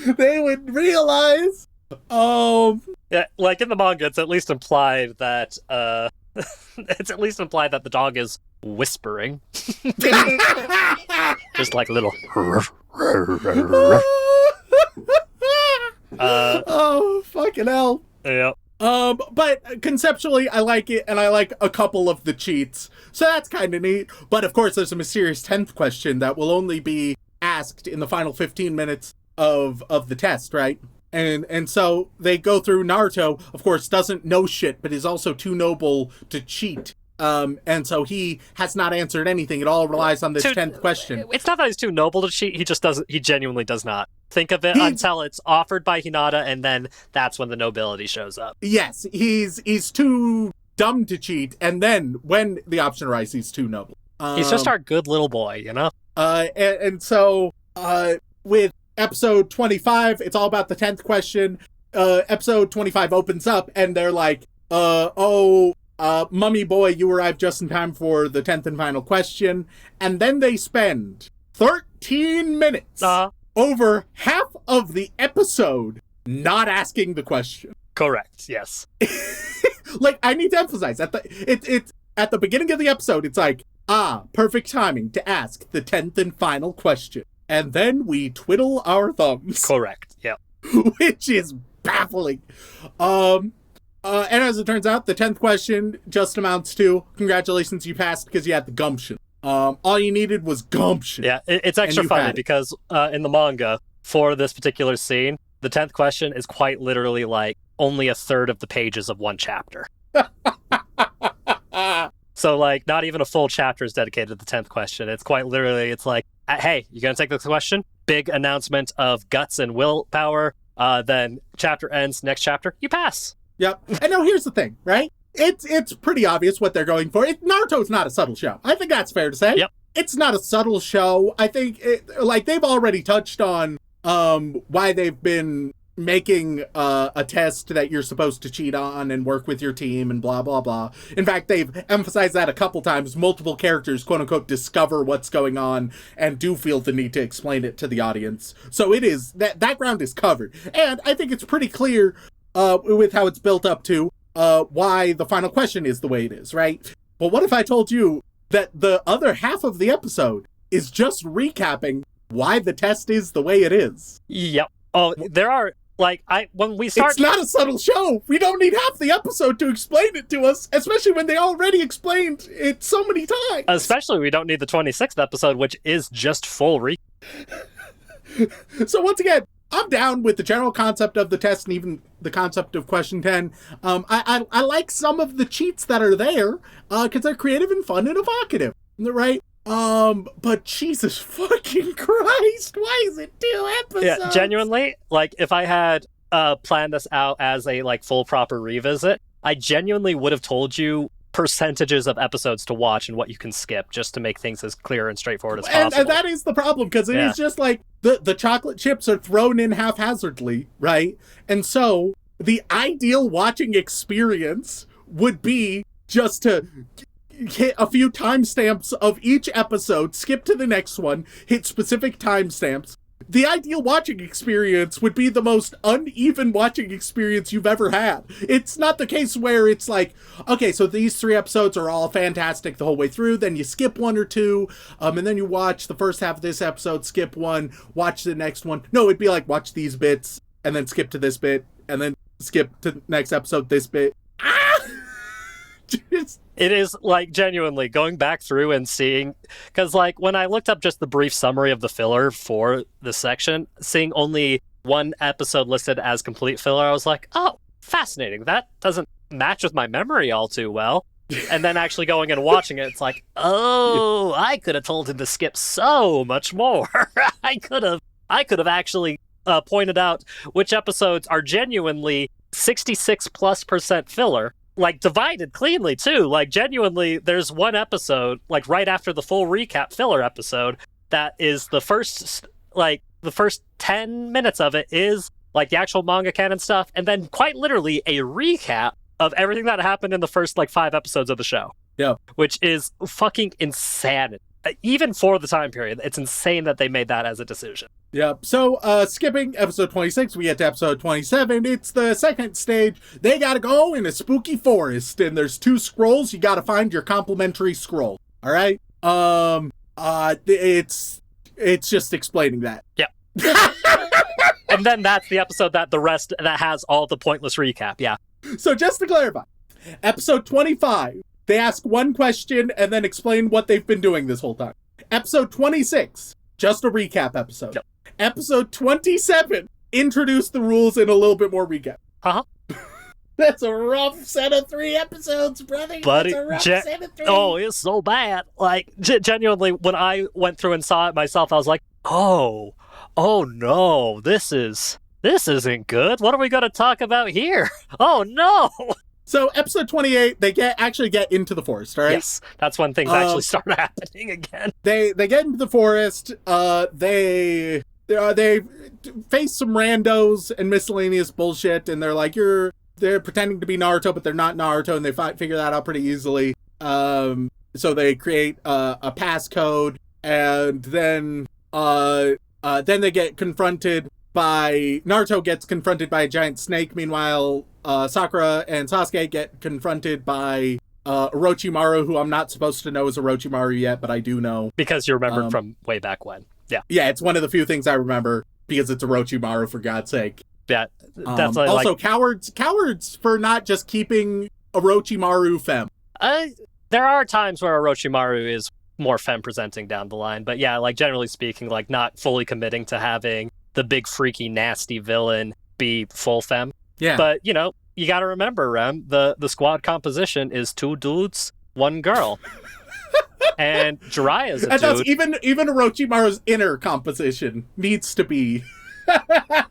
they would realize. Yeah, like in the manga, it's at least implied that the dog is whispering. Just like a little oh, fucking hell. Yeah. But conceptually, I like it, and I like a couple of the cheats. So that's kind of neat. But of course, there's a mysterious 10th question that will only be asked in the final 15 minutes of the test, right? And so they go through. Naruto, of course, doesn't know shit, but is also too noble to cheat. And so he has not answered anything. It all relies on this 10th question. It's not that he's too noble to cheat. He genuinely does not think of it until it's offered by Hinata, and then that's when the nobility shows up. Yes, he's too dumb to cheat, and then when the option arises, he's too noble. He's just our good little boy, you know? And so with episode 25, it's all about the 10th question. episode 25 opens up and they're like, Mummy boy, you arrived just in time for the 10th and final question. And then they spend 13 minutes, over half of the episode, not asking the question. Correct, yes. Like, I need to emphasize, at the beginning of the episode, it's like, perfect timing to ask the 10th and final question. And then we twiddle our thumbs. Correct, yeah. Which is baffling. And as it turns out, the 10th question just amounts to, congratulations, you passed because you had the gumption. All you needed was gumption. Yeah, it's extra funny because in the manga, for this particular scene, the 10th question is quite literally like only a third of the pages of one chapter. So, like, not even a full chapter is dedicated to the 10th question. It's quite literally, it's like, hey, you gonna take the question? Big announcement of guts and willpower. Then chapter ends, next chapter, you pass. Yep. And now here's the thing, right? It's pretty obvious what they're going for. Naruto's not a subtle show. I think that's fair to say. Yep. It's not a subtle show. I think, they've already touched on why they've been making a test that you're supposed to cheat on and work with your team and blah, blah, blah. In fact, they've emphasized that a couple times. Multiple characters, quote unquote, discover what's going on and do feel the need to explain it to the audience. So it is, that ground is covered. And I think it's pretty clear with how it's built up to why the final question is the way it is, right? But what if I told you that the other half of the episode is just recapping why the test is the way it is? Yep. Oh, there are, like, when we start... It's not a subtle show. We don't need half the episode to explain it to us, especially when they already explained it so many times. Especially we don't need the 26th episode, which is just full So once again, I'm down with the general concept of the test and even the concept of question 10. I like some of the cheats that are there because they're creative and fun and evocative, right? But Jesus fucking Christ, why is it 2 episodes? Yeah, genuinely, like, if I had planned this out as a, like, full proper revisit, I genuinely would have told you percentages of episodes to watch and what you can skip just to make things as clear and straightforward as possible. And that is the problem, because it is just like the chocolate chips are thrown in haphazardly, right? And so the ideal watching experience would be just to hit a few timestamps of each episode, skip to the next one, hit specific timestamps. The ideal watching experience would be the most uneven watching experience you've ever had. It's not the case where it's like, okay, so these 3 episodes are all fantastic the whole way through, then you skip 1 or 2, and then you watch the first half of this episode, skip 1, watch the next one. No, it'd be like, watch these bits, and then skip to this bit, and then skip to the next episode, this bit. It is, like, genuinely going back through and seeing, because, like, when I looked up just the brief summary of the filler for this section, seeing only 1 episode listed as complete filler, I was like, oh, fascinating. That doesn't match with my memory all too well. And then actually going and watching it, it's like, oh, I could have told him to skip so much more. I could have actually pointed out which episodes are genuinely 66+% filler. Like, divided cleanly, too. Like, genuinely, there's 1 episode, like, right after the full recap filler episode, that is the first 10 minutes of it is, like, the actual manga canon stuff, and then quite literally a recap of everything that happened in the first, like, 5 episodes of the show. Yeah. Which is fucking insanity. Even for the time period, it's insane that they made that as a decision. Yeah. So, skipping episode 26, we get to episode 27. It's the second stage. They gotta go in a spooky forest, and there's 2 scrolls. You gotta find your complementary scroll. All right. It's just explaining that. Yeah. And then that's the episode that has all the pointless recap. Yeah. So just to clarify, episode 25. They ask 1 question and then explain what they've been doing this whole time. Episode 26, just a recap episode. Yep. Episode 27, introduce the rules in a little bit more recap. Uh-huh. That's a rough set of 3 episodes, brother. But That's a rough set of 3. Oh, it's so bad. Like, genuinely, when I went through and saw it myself, I was like, oh no, this isn't good. What are we going to talk about here? Oh no. So, episode 28, they actually get into the forest, all right? Yes, that's when things actually start happening again. They get into the forest. they face some randos and miscellaneous bullshit, and they're like, they're pretending to be Naruto, but they're not Naruto, and they figure that out pretty easily. So they create a passcode, and then they get confronted by Naruto gets confronted by a giant snake. Meanwhile, Sakura and Sasuke get confronted by Orochimaru, who I'm not supposed to know is Orochimaru yet, but I do know because you remember from way back when. Yeah, it's one of the few things I remember because it's Orochimaru, for God's sake. Yeah, that's also cowards for not just keeping Orochimaru femme. There are times where Orochimaru is more femme presenting down the line, but yeah, like generally speaking, like not fully committing to having the big freaky nasty villain be full femme. Yeah. But you know, you got to remember, Rem, the squad composition is 2 dudes, 1 girl. And Jiraiya's a dude. That's even Orochimaru's inner composition needs to be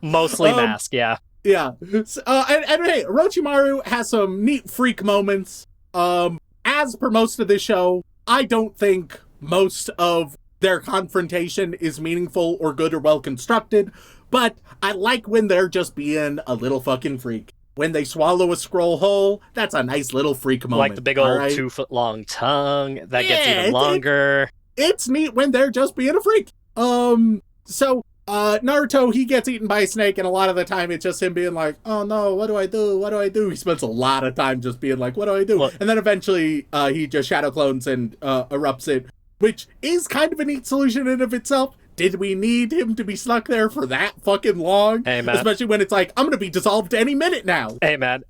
mostly mask, yeah. Yeah. So, and hey, Orochimaru has some neat freak moments. As per most of this show, I don't think most of their confrontation is meaningful or good or well constructed, but I like when they're just being a little fucking freak. When they swallow a scroll whole, that's a nice little freak moment. Like the big old 2-foot-long tongue that gets even longer. It's neat when they're just being a freak. So Naruto, he gets eaten by a snake, and a lot of the time it's just him being like, oh no, what do I do? What do I do? He spends a lot of time just being like, what do I do? And then eventually he just shadow clones and erupts it, which is kind of a neat solution in of itself. Did we need him to be stuck there for that fucking long? Hey, man. Especially when it's like, I'm going to be dissolved any minute now. Hey, man.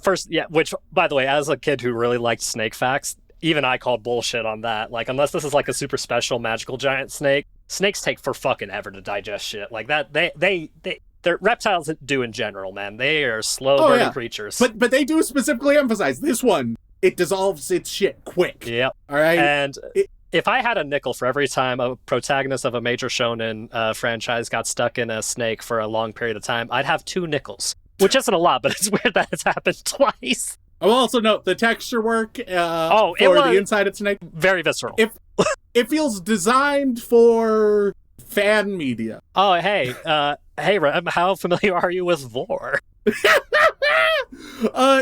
First, yeah, which, by the way, as a kid who really liked snake facts, even I called bullshit on that. Like, unless this is like a super special magical giant snake, snakes take for fucking ever to digest shit. Like that, they're reptiles do in general, man. They are slow-burning creatures. But they do specifically emphasize this one, it dissolves its shit quick. Yep. All right? And if I had a nickel for every time a protagonist of a major shonen franchise got stuck in a snake for a long period of time, I'd have 2 nickels, which isn't a lot, but it's weird that it's happened twice. I'll also note the texture work for the inside of snake. Very visceral. It feels designed for fan media. Oh, hey, Rem, how familiar are you with Vor?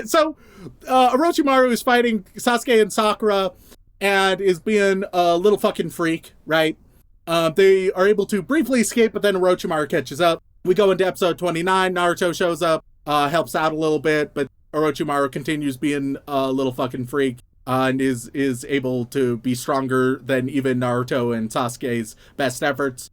So Orochimaru is fighting Sasuke and Sakura and is being a little fucking freak, right? They are able to briefly escape, but then Orochimaru catches up. We go into episode 29. Naruto shows up, helps out a little bit, but Orochimaru continues being a little fucking freak and is able to be stronger than even Naruto and Sasuke's best efforts.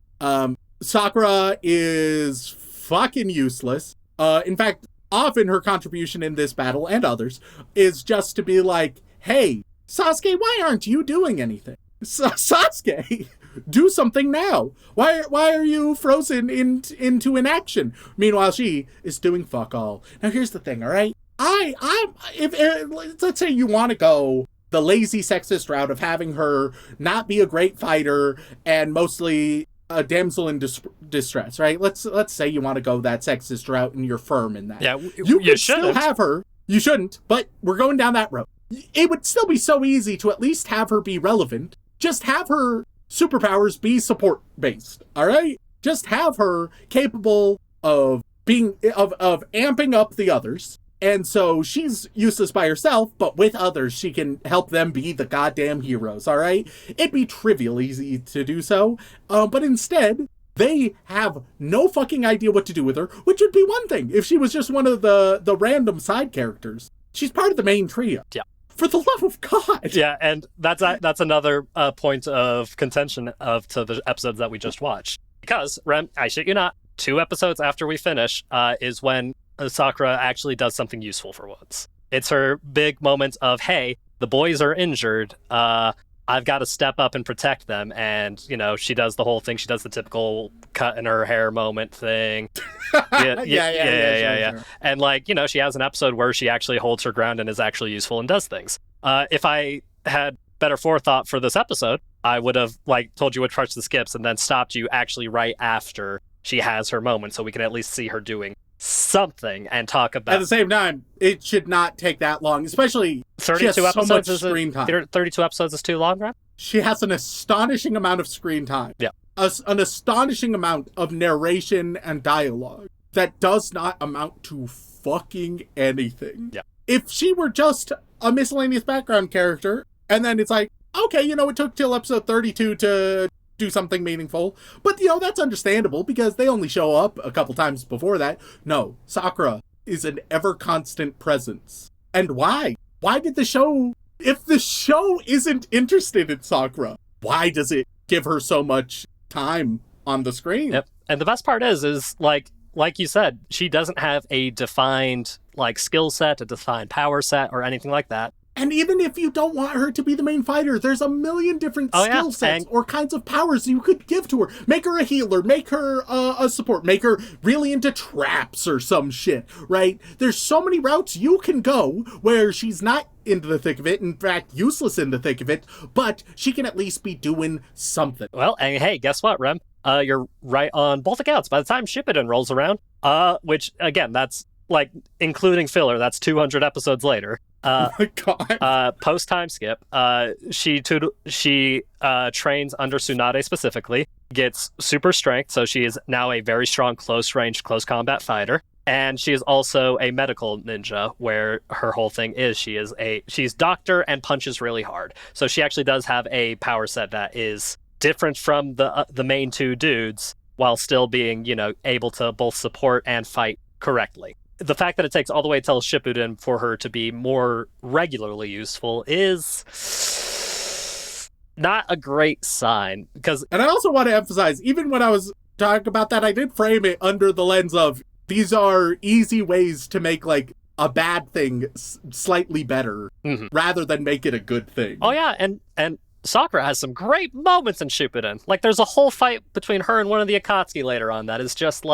Sakura is fucking useless. In fact, often her contribution in this battle and others is just to be like, hey, Sasuke, why aren't you doing anything? Sasuke, do something now. Why are you frozen into inaction? Meanwhile, she is doing fuck all. Now, here's the thing, all right? If let's say you want to go the lazy sexist route of having her not be a great fighter and mostly a damsel in distress, right? Let's say you want to go that sexist route and you're firm in that. Yeah, you could still have her. You shouldn't, but we're going down that road. It would still be so easy to at least have her be relevant. Just have her superpowers be support-based, all right? Just have her capable of amping up the others. And so she's useless by herself, but with others, she can help them be the goddamn heroes, all right? It'd be trivial easy to do so, but instead, they have no fucking idea what to do with her, which would be one thing if she was just one of the random side characters. She's part of the main trio. Yeah. For the love of God. Yeah, and that's another point of contention to the episodes that we just watched. Because, Rem, I shit you not, 2 episodes after we finish is when Sakura actually does something useful for once. It's her big moment of, hey, the boys are injured. I've got to step up and protect them. And, you know, she does the whole thing. She does the typical cut in her hair moment thing. Yeah. And, like, you know, she has an episode where she actually holds her ground and is actually useful and does things. If I had better forethought for this episode, I would have, like, told you which parts to skips and then stopped you actually right after she has her moment so we can at least see her doing something and talk about. At the same time, it should not take that long, especially 32 episodes so much screen time. 32 episodes is too long, right? She has an astonishing amount of screen time. Yeah. an astonishing amount of narration and dialogue that does not amount to fucking anything. Yeah. If she were just a miscellaneous background character, and then it's like, okay, it took till episode 32 to do something meaningful, but that's understandable because they only show up a couple times before that. No, Sakura is an ever-constant presence. And why? Why did the show... If the show isn't interested in Sakura, why does it give her so much time on the screen? Yep. And the best part is like you said, she doesn't have a defined skill set, a defined power set, or anything like that. And even if you don't want her to be the main fighter, there's a million different skill sets or kinds of powers you could give to her. Make her a healer, make her a support, make her really into traps or some shit, right? There's so many routes you can go where she's not into the thick of it, in fact, useless in the thick of it, but she can at least be doing something. Well, and hey, guess what, Rem? You're right on both accounts. By the time Shippuden rolls around, which, again, that's, including filler, that's 200 episodes later. Oh my god. Post time skip, she trains under Tsunade specifically, gets super strength, so she is now a very strong close range, close combat fighter. And she is also a medical ninja, where her whole thing is she's doctor and punches really hard. So she actually does have a power set that is different from the main two dudes, while still being, able to both support and fight correctly. The fact that it takes all the way till Shippuden for her to be more regularly useful is not a great sign. And I also want to emphasize, even when I was talking about that, I did frame it under the lens of these are easy ways to make a bad thing slightly better, rather than make it a good thing. Oh yeah, and Sakura has some great moments in Shippuden. There's a whole fight between her and one of the Akatsuki later on that is just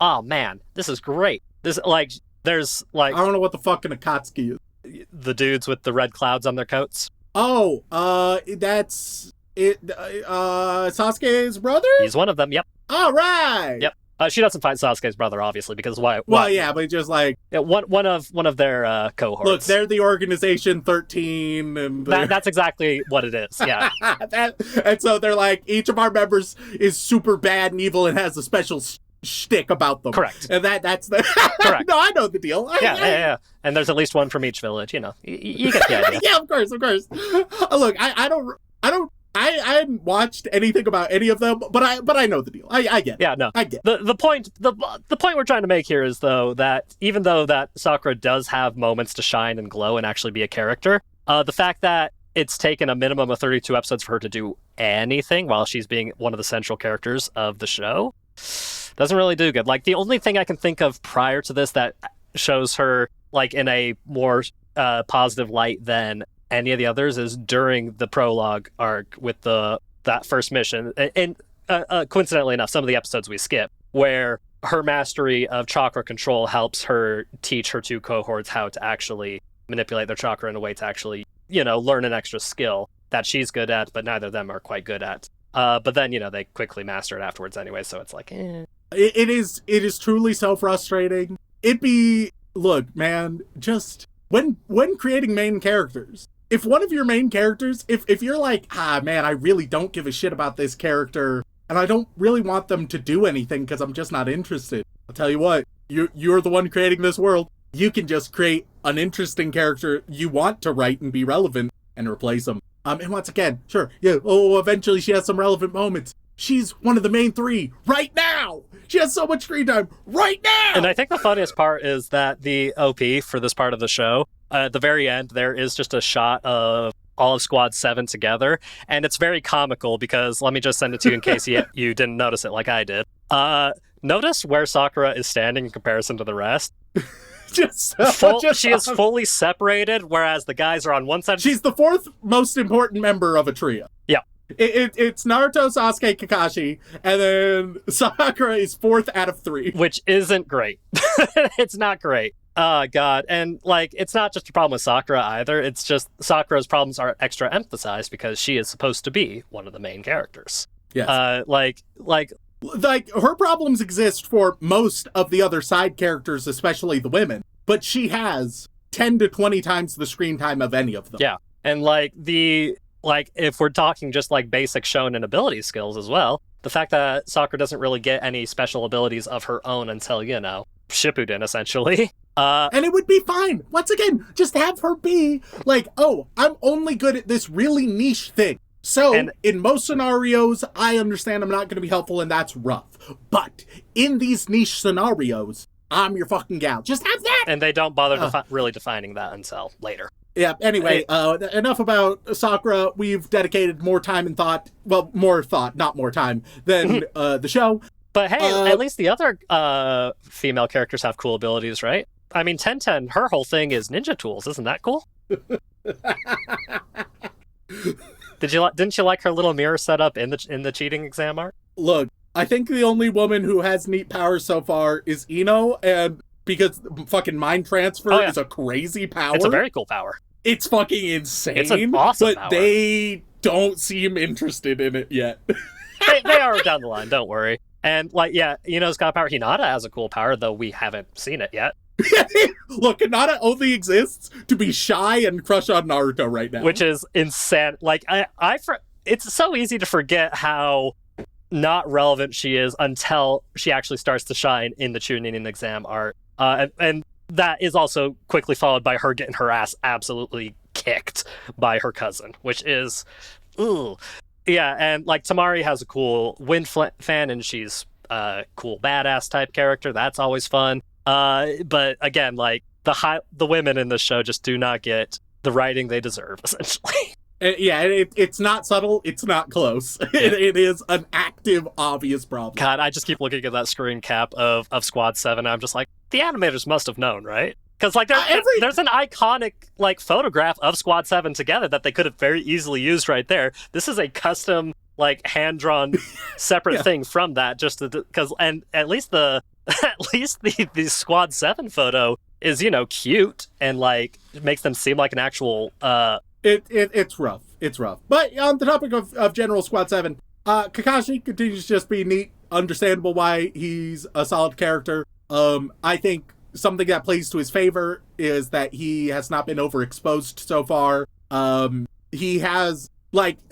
oh man, this is great. This there's I don't know what the fucking Akatsuki is. The dudes with the red clouds on their coats. Oh, that's it. Sasuke's brother? He's one of them. Yep. All right. Yep. She doesn't fight Sasuke's brother, obviously, because why? Well, yeah, but just one of their cohorts. Look, they're the Organization 13, and that's exactly what it is. Yeah. And so they're each of our members is super bad and evil and has a special shtick about them. Correct. And that's the correct. No, I know the deal. Yeah. And there's at least one from each village. You get the idea. Yeah, of course. Look, I hadn't watched anything about any of them, but I know the deal. I get it. Yeah, no. I get it. The point we're trying to make here is, though, that even though that Sakura does have moments to shine and glow and actually be a character, the fact that it's taken a minimum of 32 episodes for her to do anything while she's being one of the central characters of the show doesn't really do good. The only thing I can think of prior to this that shows her in a more positive light than any of the others is during the prologue arc with that first mission. And coincidentally enough, some of the episodes we skip, where her mastery of chakra control helps her teach her two cohorts how to actually manipulate their chakra in a way to actually, learn an extra skill that she's good at, but neither of them are quite good at. But then, they quickly master it afterwards anyway, so it's It is truly so frustrating. Look, man, just when creating main characters, if one of your main characters, if you're man, I really don't give a shit about this character, and I don't really want them to do anything because I'm just not interested, I'll tell you what, you're the one creating this world. You can just create an interesting character you want to write and be relevant and replace them. And once again, sure, yeah, eventually she has some relevant moments. She's one of the main three right now. She has so much screen time right now. And I think the funniest part is that the OP for this part of the show, at the very end, there is just a shot of all of Squad 7 together. And it's very comical because, let me just send it to you in case you didn't notice it like I did. Notice where Sakura is standing in comparison to the rest. She is fully separated, whereas the guys are on one side. She's the fourth most important member of a trio. Yeah. It's Naruto, Sasuke, Kakashi, and then Sakura is fourth out of 3. Which isn't great. It's not great. Oh, God. And, it's not just a problem with Sakura either. It's just Sakura's problems are extra emphasized because she is supposed to be one of the main characters. Yes. Her problems exist for most of the other side characters, especially the women, but she has 10 to 20 times the screen time of any of them. Yeah. And, if we're talking just basic shonen ability skills as well, the fact that Sakura doesn't really get any special abilities of her own until, Shippuden, essentially. And it would be fine. Once again, just have her be like, oh, I'm only good at this really niche thing. So, in most scenarios, I understand I'm not going to be helpful, and that's rough. But in these niche scenarios, I'm your fucking gal. Just have that! And they don't bother really defining that until later. Yeah, anyway, enough about Sakura. We've dedicated more time and thought, well, more thought, not more time, than the show. But hey, at least the other female characters have cool abilities, right? I mean, Tenten, her whole thing is ninja tools. Isn't that cool? Didn't you like her little mirror setup in the cheating exam art? Look, I think the only woman who has neat powers so far is Ino, and because fucking mind transfer is a crazy power. It's a very cool power. It's fucking insane. It's an awesome power. But they don't seem interested in it yet. they are down the line, don't worry. And, Ino's got power. Hinata has a cool power, though we haven't seen it yet. Look, Hinata only exists to be shy and crush on Naruto right now. Which is insane. Like, it's so easy to forget how not relevant she is until she actually starts to shine in the Chunin exam art. And that is also quickly followed by her getting her ass absolutely kicked by her cousin, which is, ooh. Yeah, and, Tamari has a cool wind fan, and she's a cool badass type character. That's always fun. But again, the women in this show just do not get the writing they deserve, essentially. It's not subtle. It's not close. It is an active, obvious problem. God, I just keep looking at that screen cap of Squad 7. I'm just like, the animators must have known, right? Because there's an iconic photograph of Squad 7 together that they could have very easily used right there. This is a custom hand-drawn separate thing from that, just because and at least the Squad 7 photo is cute and makes them seem like an actual It's rough. It's rough. But on the topic of General Squad 7, Kakashi continues to just be neat, understandable why he's a solid character. I think something that plays to his favor is that he has not been overexposed so far. He has,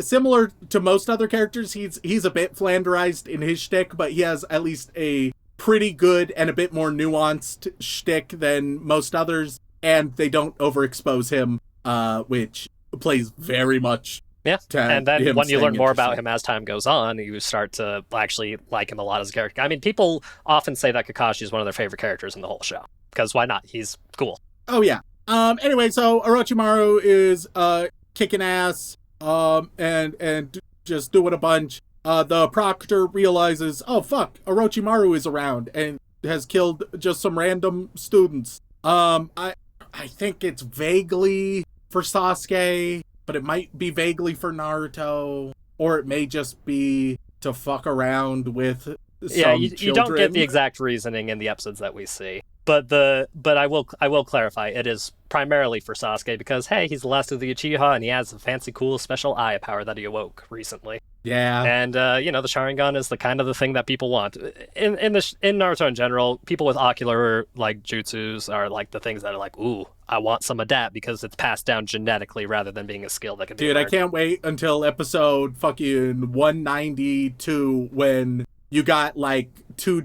similar to most other characters, he's a bit flanderized in his shtick, but he has at least a pretty good and a bit more nuanced shtick than most others, and they don't overexpose him, which plays very much. Yeah, and then when you learn more about him as time goes on, you start to actually like him a lot as a character. I mean, people often say that Kakashi is one of their favorite characters in the whole show, because why not? He's cool. Oh, yeah. Anyway, so Orochimaru is kicking ass and just doing a bunch. The proctor realizes, oh, fuck, Orochimaru is around and has killed just some random students. I think it's vaguely for Sasuke, but it might be vaguely for Naruto, or it may just be to fuck around with some you don't get the exact reasoning in the episodes that we see. But I will clarify, it is primarily for Sasuke because, hey, he's the last of the Uchiha and he has a fancy cool special eye power that he awoke recently. Yeah. And the Sharingan is the kind of the thing that people want. In Naruto in general, people with ocular jutsus are the things that are ooh, I want some of that because it's passed down genetically rather than being a skill that can be learned. I can't wait until episode fucking 192 when you got 24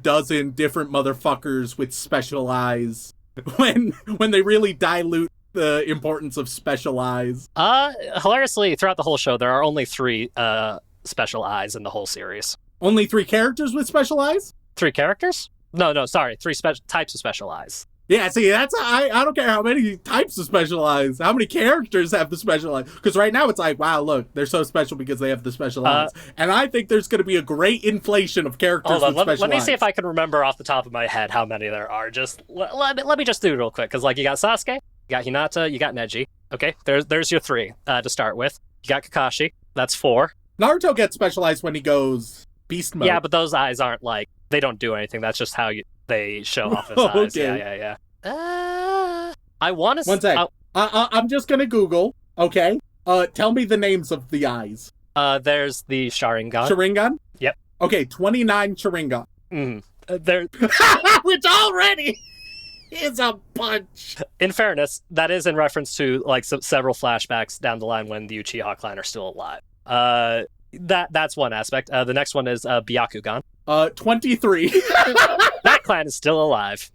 different motherfuckers with special eyes. When they really dilute the importance of special eyes. Hilariously, throughout the whole show, there are only 3 special eyes in the whole series. Only 3 characters with special eyes? 3 characters? No, sorry. 3 types of special eyes. Yeah, see, I don't care how many types of special eyes, how many characters have the special eyes. Because right now it's wow, look, they're so special because they have the special eyes. And I think there's going to be a great inflation of characters with special eyes. Let me see if I can remember off the top of my head how many there are. Just let me just do it real quick. Because you got Sasuke, you got Hinata, you got Neji. Okay, there's your 3 to start with. You got Kakashi, that's 4. Naruto gets specialized when he goes beast mode. Yeah, but those eyes aren't they don't do anything. That's just how they show off his eyes. Okay. Yeah. I want to. One sec. I'm just gonna Google. Okay. Tell me the names of the eyes. There's the Sharingan. Sharingan. Yep. Okay, 29 Sharingan. There. Which already is a bunch. In fairness, that is in reference to several flashbacks down the line when the Uchiha clan are still alive. that's one aspect. The next one is Byakugan. 23. That clan is still alive.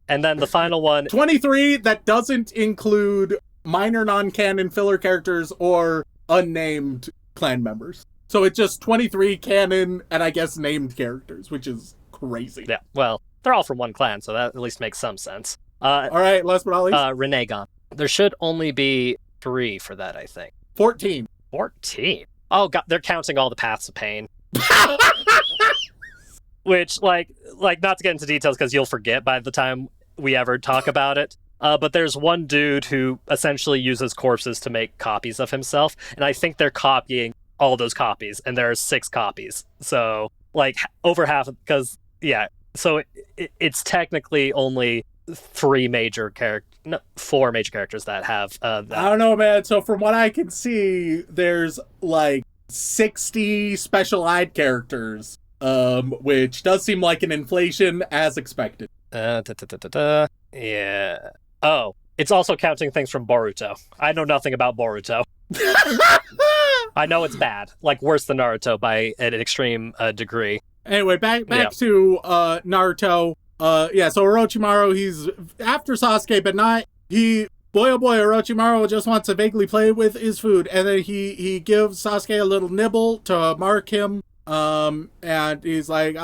And then the final one, 23 that doesn't include minor non-canon filler characters or unnamed clan members. So it's just 23 canon and I guess named characters, which is crazy. yeah, well, they're all from one clan, so that at least makes some sense. All right, last but not least. Renegon. There should only be 3 for that, I think. 14. 14? Oh, God, they're counting all the Paths of Pain. Which, like, not to get into details because you'll forget by the time we ever talk about it. But there's one dude who essentially uses corpses to make copies of himself, and I think they're copying all those copies, and there are 6 copies. So, like, over half, because, yeah, so it's technically only 4 major characters that have that. I don't know, man. So from what I can see, there's like 60 special-eyed characters. Which does seem like an inflation as expected. Yeah. Oh, it's also counting things from Boruto. I know nothing about Boruto. I know it's bad, like worse than Naruto by an extreme degree. Anyway, back to Naruto. Yeah, so Orochimaru, he's after Sasuke, but not boy oh boy, Orochimaru just wants to vaguely play with his food, and then he gives Sasuke a little nibble to mark him. And he's like,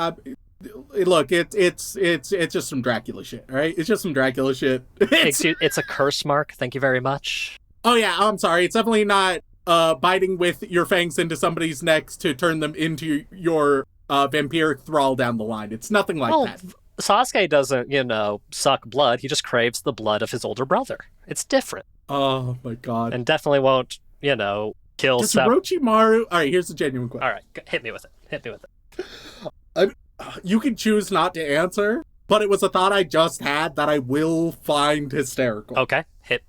look, it's just some Dracula shit, right? It's just some Dracula shit. It's a curse mark. Thank you very much. Oh yeah, I'm sorry. It's definitely not biting with your fangs into somebody's necks to turn them into your vampiric thrall down the line. It's nothing like that. Sasuke doesn't, suck blood. He just craves the blood of his older brother. It's different. Oh my god. And definitely won't, kill. Does Orochimaru? All right, here's a genuine question. All right, hit me with it. You can choose not to answer, but it was a thought I just had that I will find hysterical. Okay,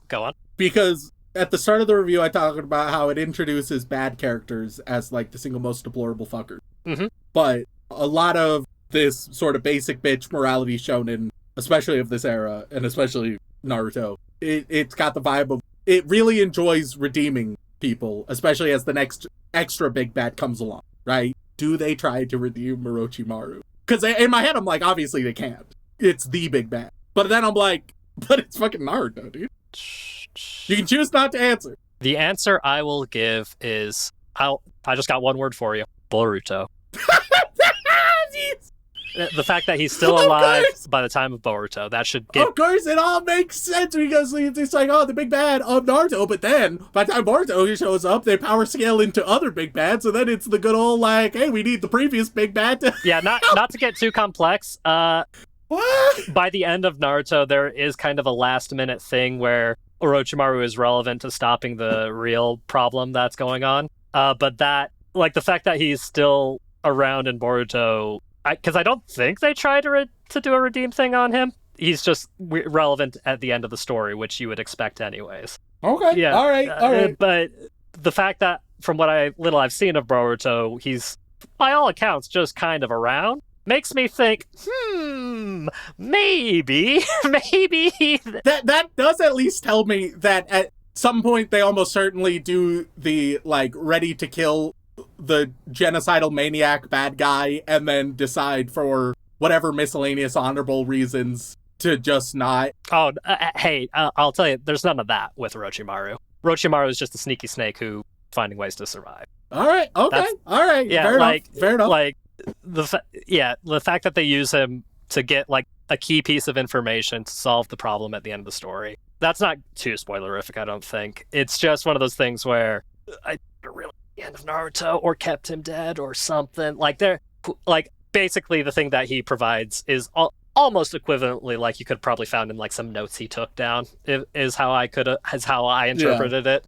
go on. Because at the start of the review, I talked about how it introduces bad characters as like the single most deplorable fuckers. Mm-hmm. But a lot of this sort of basic bitch morality shonen, especially of this era, and especially Naruto, it's got the vibe of it really enjoys redeeming people, especially as the next extra big bad comes along, right? Do they try to redeem Orochimaru? Because in my head, I'm like, obviously they can't. It's the big bad. But then I'm like, but it's fucking Naruto, dude. You can choose not to answer. The answer I will give is, I just got one word for you. Boruto. The fact that he's still alive by the time of Boruto, that should give... Of course, it all makes sense because it's like, oh, the big bad of Naruto, but then, by the time Boruto shows up, they power scale into other big bads, so then it's the good old, like, hey, we need the previous big bad to... Yeah, not to get too complex, what? By the end of Naruto, there is kind of a last-minute thing where Orochimaru is relevant to stopping the real problem that's going on, but that, like, the fact that he's still around in Boruto... Because I don't think they tried to do a redeem thing on him. He's just relevant at the end of the story, which you would expect anyways. Okay, yeah. All right. But the fact that, from what little I've seen of Boruto, he's, by all accounts, just kind of around, makes me think, maybe. That does at least tell me that at some point they almost certainly do the, like, ready to kill the genocidal maniac bad guy and then decide for whatever miscellaneous honorable reasons to just not. Oh, hey, I'll tell you, there's none of that with Orochimaru. Orochimaru is just a sneaky snake who finding ways to survive. All right, okay, all right, yeah, fair enough. Like the fact that they use him to get like a key piece of information to solve the problem at the end of the story. That's not too spoilerific, I don't think. It's just one of those things where I really the end of Naruto or kept him dead or something. Like basically the thing that he provides is almost equivalently like you could probably found in like some notes he took down is how I interpreted it.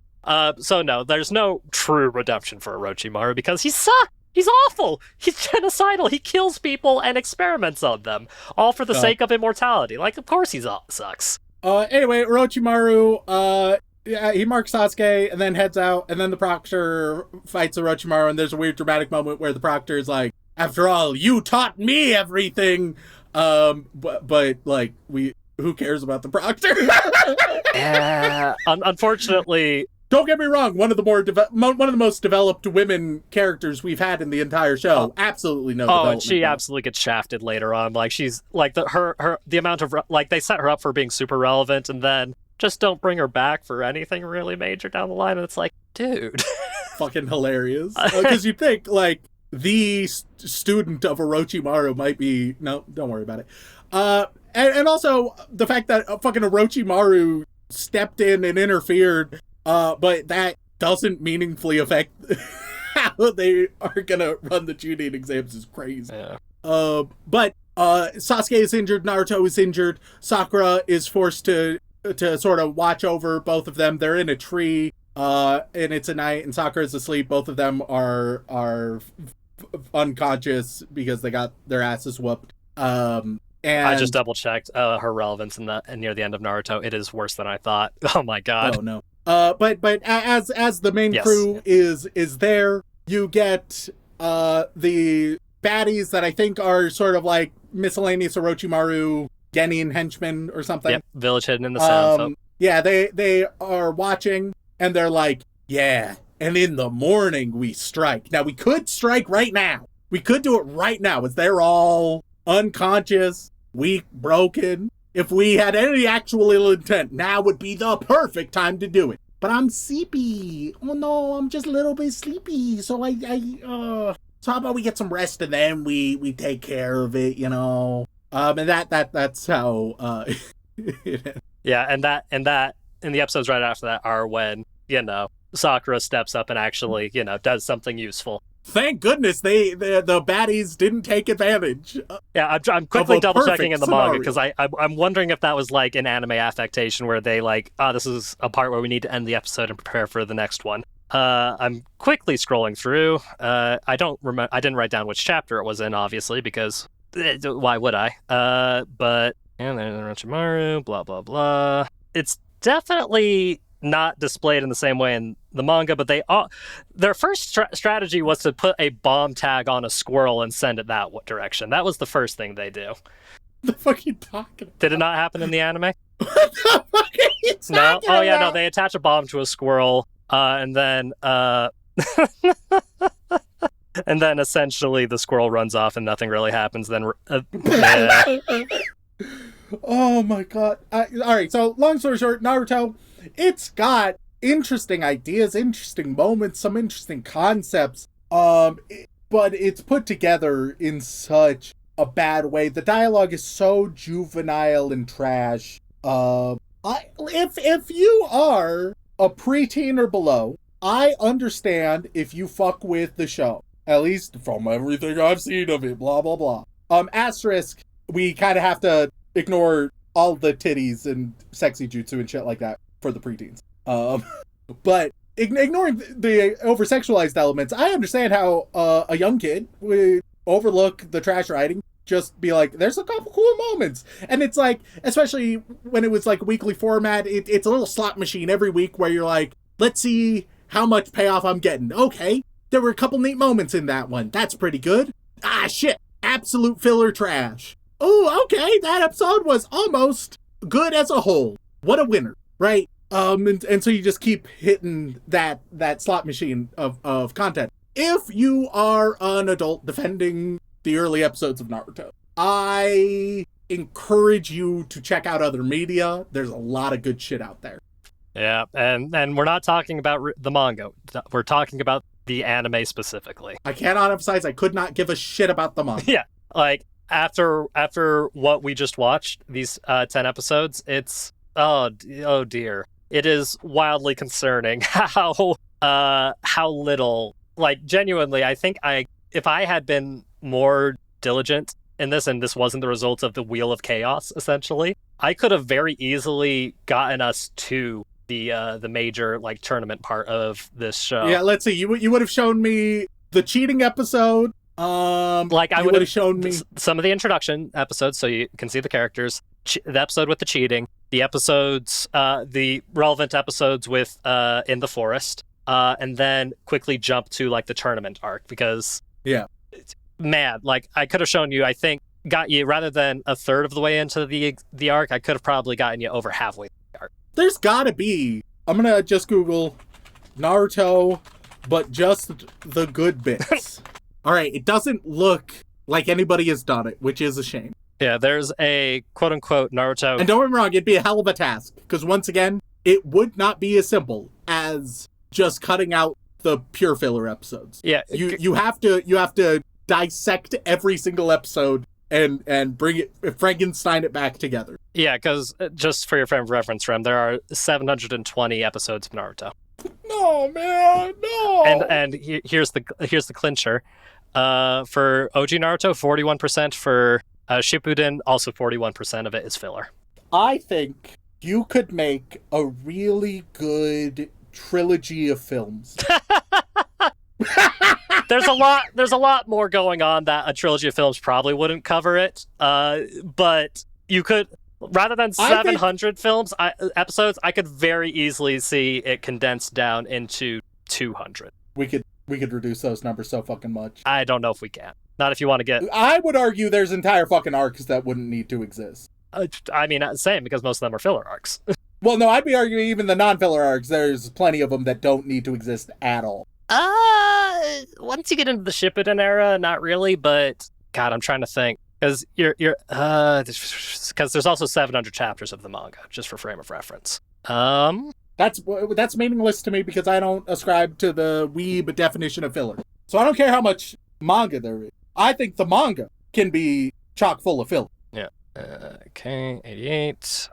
So no, there's no true redemption for Orochimaru because he sucks. He's awful. He's genocidal. He kills people and experiments on them, all for the sake of immortality. Like, of course he sucks. Anyway, Orochimaru, yeah, he marks Sasuke and then heads out, and then the Proctor fights Orochimaru, and there's a weird dramatic moment where the Proctor is like, after all, you taught me everything! But who cares about the Proctor? Yeah, unfortunately... Don't get me wrong, one of the most developed women characters we've had in the entire show. Absolutely no development. And she absolutely gets shafted later on. Like, she's like the amount of like, they set her up for being super relevant, and then just don't bring her back for anything really major down the line. And it's like, dude, fucking hilarious. Because you think like the student of Orochimaru might be no, don't worry about it. And also the fact that fucking Orochimaru stepped in and interfered, but that doesn't meaningfully affect how they are gonna run the Chunin exams is crazy. Yeah. But Sasuke is injured, Naruto is injured, Sakura is forced to sort of watch over both of them. They're in a tree, and it's a night, and Sakura's asleep. Both of them are unconscious because they got their asses whooped. And I just double checked her relevance near the end of Naruto. It is worse than I thought. Oh my god. Oh no. But as the main crew is there, you get the baddies that I think are sort of like miscellaneous Orochimaru Genin henchmen or something. Yep, village hidden in the sound. Yeah, they are watching, and they're like, yeah, and in the morning we strike. Now, we could strike right now. We could do it right now, as they're all unconscious, weak, broken. If we had any actual ill intent, now would be the perfect time to do it. But I'm sleepy. Oh no, I'm just a little bit sleepy. So so how about we get some rest and then we take care of it, you know? And that's how Yeah, and the episodes right after that are when, you know, Sakura steps up and actually, you know, does something useful. Thank goodness the baddies didn't take advantage. Yeah, I'm quickly double checking in the manga scenario. because I'm wondering if that was like an anime affectation where they like, this is a part where we need to end the episode and prepare for the next one. I'm quickly scrolling through. I don't remember. I didn't write down which chapter it was in, obviously, because why would I? But and then Orochimaru, blah blah blah. It's definitely not displayed in the same way in the manga, but their first strategy was to put a bomb tag on a squirrel and send it that direction. That was the first thing they do. The fuck are you talking about? Did it not happen in the anime? What the fuck are you talking No. Oh yeah, about? no. They attach a bomb to a squirrel, and then and then essentially the squirrel runs off and nothing really happens. Then Oh my god. All right, so long story short, Naruto, it's got interesting ideas, interesting moments, some interesting concepts, but it's put together in such a bad way. The dialogue is so juvenile and trash. If you are a preteen or below, I understand if you fuck with the show. At least from everything I've seen of it, blah, blah, blah. Asterisk, we kind of have to ignore all the titties and sexy jutsu and shit like that for the preteens. But ignoring the over-sexualized elements, I understand how a young kid would overlook the trash writing, just be like, there's a couple cool moments. And it's like, especially when it was like weekly format, it's a little slot machine every week where you're like, let's see how much payoff I'm getting. Okay, there were a couple neat moments in that one. That's pretty good. Ah, shit. Absolute filler trash. Oh, okay, that episode was almost good as a whole. What a winner, right? And so you just keep hitting that slot machine of content. If you are an adult defending the early episodes of Naruto, I encourage you to check out other media. There's a lot of good shit out there. Yeah, and we're not talking about the manga. We're talking about the anime specifically. I cannot emphasize I could not give a shit about the manga. Yeah, like after what we just watched, these 10 episodes, it's oh dear. It is wildly concerning how little, like, genuinely, I think if I had been more diligent in this, and this wasn't the result of the Wheel of Chaos, essentially, I could have very easily gotten us to the major, like, tournament part of this show. Yeah, let's see. You would have shown me the cheating episode. Like, I would have shown me some of the introduction episodes, so you can see the characters. The episode with the cheating, the episodes, the relevant episodes with in the forest, and then quickly jump to like the tournament arc, because man, like, I could have shown you, I think, got you rather than a third of the way into the arc, I could have probably gotten you over halfway through the arc. There's gotta be. I'm gonna just Google Naruto, but just the good bits. All right, it doesn't look like anybody has done it, which is a shame. Yeah, there's a quote-unquote Naruto... And don't get me wrong, it'd be a hell of a task, because once again, it would not be as simple as just cutting out the pure filler episodes. Yeah. You have to dissect every single episode and bring it, Frankenstein it back together. Yeah, because just for your frame of reference, Rem, there are 720 episodes of Naruto. No, man, no. And here's the clincher. For OG Naruto, 41%. For Shippuden, also 41% of it is filler. I think you could make a really good trilogy of films. There's a lot more going on that a trilogy of films probably wouldn't cover it. But you could, rather than 700 episodes, I could very easily see it condensed down into 200. We could reduce those numbers so fucking much. I don't know if we can. Not if you want to get... I would argue there's entire fucking arcs that wouldn't need to exist. I mean, same, because most of them are filler arcs. Well, no, I'd be arguing even the non-filler arcs, there's plenty of them that don't need to exist at all. Once you get into the Shippuden era, not really, but God, I'm trying to think. Because because there's also 700 chapters of the manga, just for frame of reference. That's meaningless to me because I don't ascribe to the weeb definition of filler. So I don't care how much manga there is. I think the manga can be chock full of filler. Yeah. Okay, 88.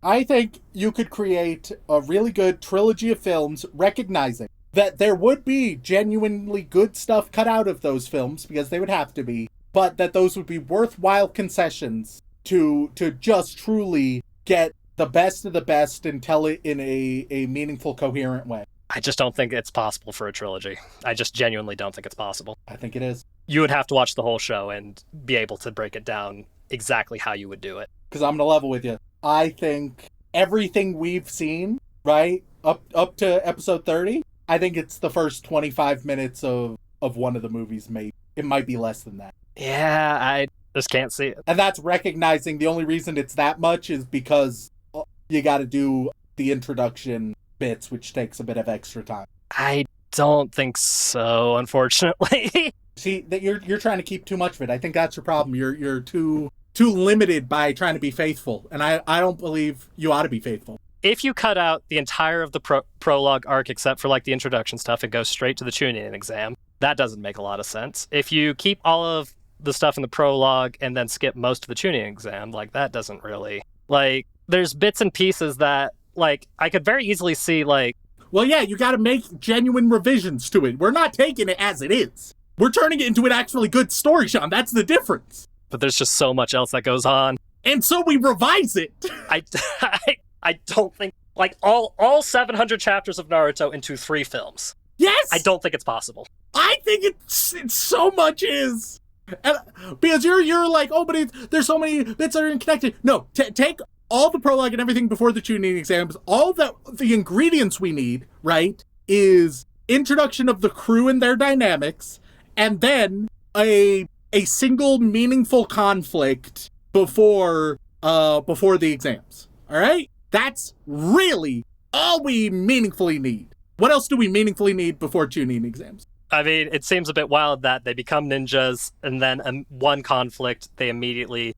I think you could create a really good trilogy of films recognizing that there would be genuinely good stuff cut out of those films, because they would have to be, but that those would be worthwhile concessions to just truly get the best of the best and tell it in a meaningful, coherent way. I just don't think it's possible for a trilogy. I just genuinely don't think it's possible. I think it is. You would have to watch the whole show and be able to break it down exactly how you would do it. Because I'm going to level with you. I think everything we've seen, right, up to episode 30, I think it's the first 25 minutes of one of the movies, maybe. It might be less than that. Yeah, I just can't see it. And that's recognizing the only reason it's that much is because you got to do the introduction bits, which takes a bit of extra time. I don't think so, unfortunately. See, that you're trying to keep too much of it. I think that's your problem. You're too limited by trying to be faithful, and I don't believe you ought to be faithful. If you cut out the entire of the prologue arc except for like the introduction stuff and go straight to the tuning exam, that doesn't make a lot of sense. If you keep all of the stuff in the prologue and then skip most of the tuning exam, like that doesn't really, like, there's bits and pieces that, like, I could very easily see, like... Well, yeah, you gotta make genuine revisions to it. We're not taking it as it is. We're turning it into an actually good story, Shaun. That's the difference. But there's just so much else that goes on. And so we revise it. I don't think, like, all 700 chapters of Naruto into 3 films. Yes! I don't think it's possible. I think it's so much is. And, because you're like, oh, but there's so many bits that are connected. No, take all the prologue and everything before the tuning exams, all the ingredients we need, right, is introduction of the crew and their dynamics, and then a single meaningful conflict before the exams. All right? That's really all we meaningfully need. What else do we meaningfully need before tuning exams? I mean, it seems a bit wild that they become ninjas and then one conflict, they immediately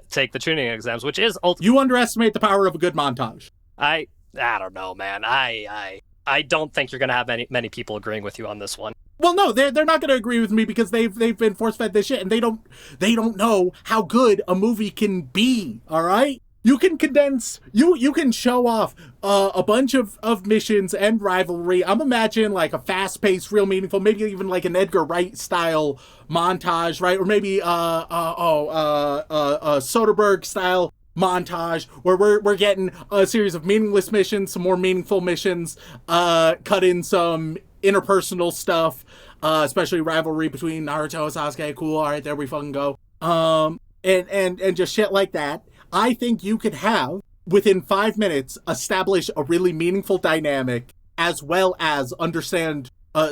take the tuning exams, which is... You underestimate the power of a good montage. I don't know, man. I don't think you're going to have many people agreeing with you on this one. Well, no, they're not going to agree with me because they've been force-fed this shit, and they don't know how good a movie can be, all right? You can condense, you can show off a bunch of missions and rivalry. I'm imagining like a fast-paced, real meaningful, maybe even like an Edgar Wright style montage, right? Or maybe a Soderbergh style montage where we're getting a series of meaningless missions, some more meaningful missions, cut in some interpersonal stuff, especially rivalry between Naruto and Sasuke. Cool, all right, there we fucking go. And just shit like that. I think you could have, within 5 minutes, establish a really meaningful dynamic, as well as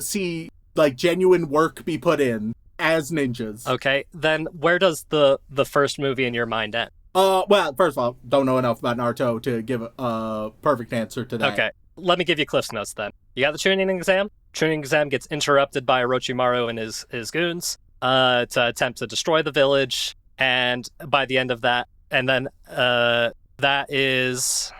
see, like, genuine work be put in as ninjas. Okay, then where does the first movie in your mind end? Well, first of all, don't know enough about Naruto to give a perfect answer to that. Okay, let me give you Cliff's Notes then. You got the Chunin exam. Chunin exam gets interrupted by Orochimaru and his goons to attempt to destroy the village. And by the end of that, and then that is...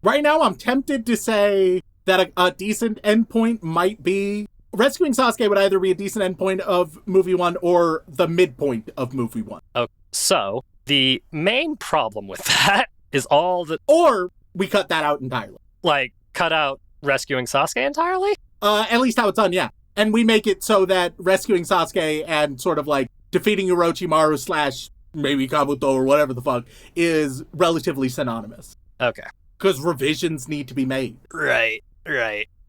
Right now, I'm tempted to say that a decent endpoint might be... Rescuing Sasuke would either be a decent endpoint of movie 1 or the midpoint of movie 1. Okay, so the main problem with that is all the... Or we cut that out entirely. Like, cut out Rescuing Sasuke entirely? At least how it's done, yeah. And we make it so that rescuing Sasuke and sort of like defeating Orochimaru / maybe Kabuto or whatever the fuck is relatively synonymous. Okay. Because revisions need to be made. Right.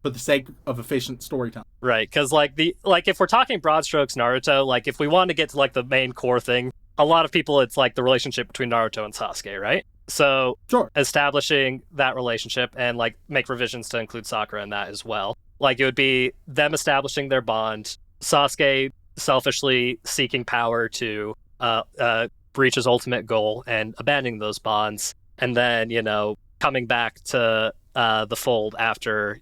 For the sake of efficient storytelling. Right, because if we're talking broad strokes Naruto, like if we want to get to like the main core thing, a lot of people it's like the relationship between Naruto and Sasuke, right? So sure. Establishing that relationship and like make revisions to include Sakura in that as well. Like it would be them establishing their bond, Sasuke selfishly seeking power to reach his ultimate goal and abandoning those bonds, and then, coming back to the fold after,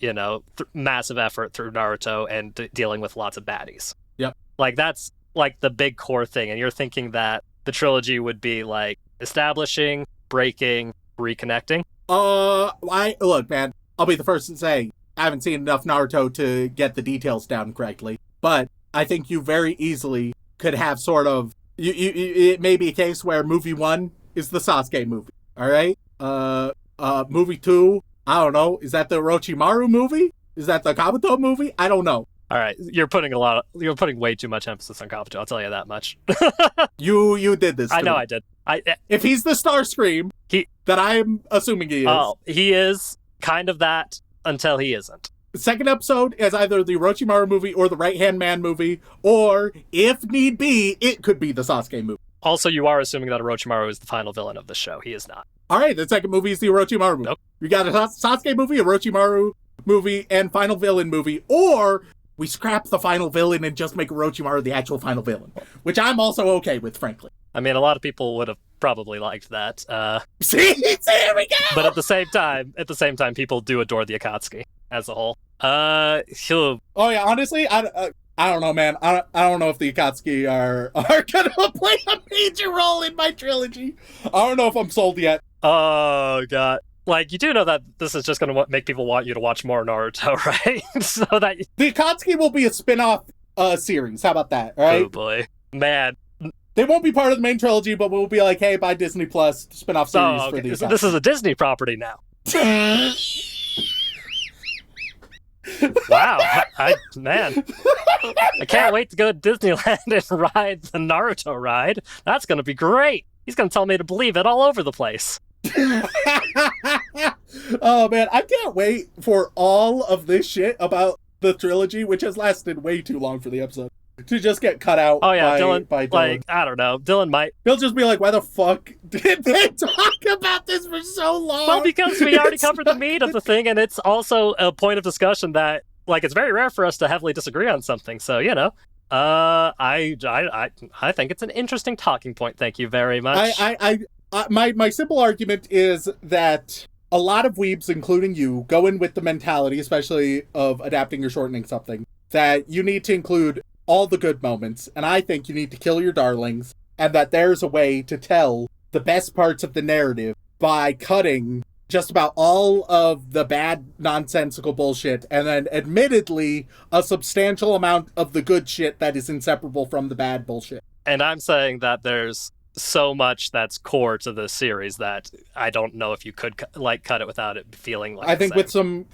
massive effort through Naruto and dealing with lots of baddies. Yep. Like that's like the big core thing. And you're thinking that the trilogy would be like establishing, breaking, reconnecting. Look, man, I'll be the first to say I haven't seen enough Naruto to get the details down correctly, but I think you very easily could have sort of, it may be a case where movie 1 is the Sasuke movie. All right. Movie 2, I don't know. Is that the Orochimaru movie? Is that the Kabuto movie? I don't know. All right, you're putting way too much emphasis on Kabuto. I'll tell you that much. You did this. I know I did. If he's the Starscream, that I'm assuming he is. Oh, he is kind of that until he isn't. The second episode is either the Orochimaru movie or the Right Hand Man movie, or if need be, it could be the Sasuke movie. Also, you are assuming that Orochimaru is the final villain of the show. He is not. All right, the second movie is the Orochimaru movie. Nope. We got a Sasuke movie, Orochimaru movie, and final villain movie, or we scrap the final villain and just make Orochimaru the actual final villain, which I'm also okay with, frankly. I mean, a lot of people would have probably liked that. See, there we go. But at the same time, people do adore the Akatsuki as a whole. Oh yeah, honestly, I don't know, man. I don't know if the Akatsuki are gonna play a major role in my trilogy. I don't know if I'm sold yet. Oh god. Like, you do know that this is just going to make people want you to watch more Naruto, right? So that the Akatsuki will be a spin-off series. How about that, right? Oh boy. Man. They won't be part of the main trilogy, but we'll be like, hey, buy Disney Plus spin-off series for the Akatsuki. So this is a Disney property now. Wow. I can't wait to go to Disneyland and ride the Naruto ride. That's going to be great. He's going to tell me to believe it all over the place. Oh man, I can't wait for all of this shit about the trilogy, which has lasted way too long for the episode, to just get cut out. Oh yeah, by Dylan. Like, I don't know, Dylan might. He'll just be like, why the fuck did they talk about this for so long? Well, because we already covered the meat of the thing, and it's also a point of discussion that, like, it's very rare for us to heavily disagree on something. So, I think it's an interesting talking point. Thank you very much. My simple argument is that a lot of weebs, including you, go in with the mentality, especially of adapting or shortening something, that you need to include all the good moments, and I think you need to kill your darlings, and that there's a way to tell the best parts of the narrative by cutting just about all of the bad, nonsensical bullshit, and then, admittedly, a substantial amount of the good shit that is inseparable from the bad bullshit. And I'm saying that there's so much that's core to the series that I don't know if you could cut it without it feeling like I think with some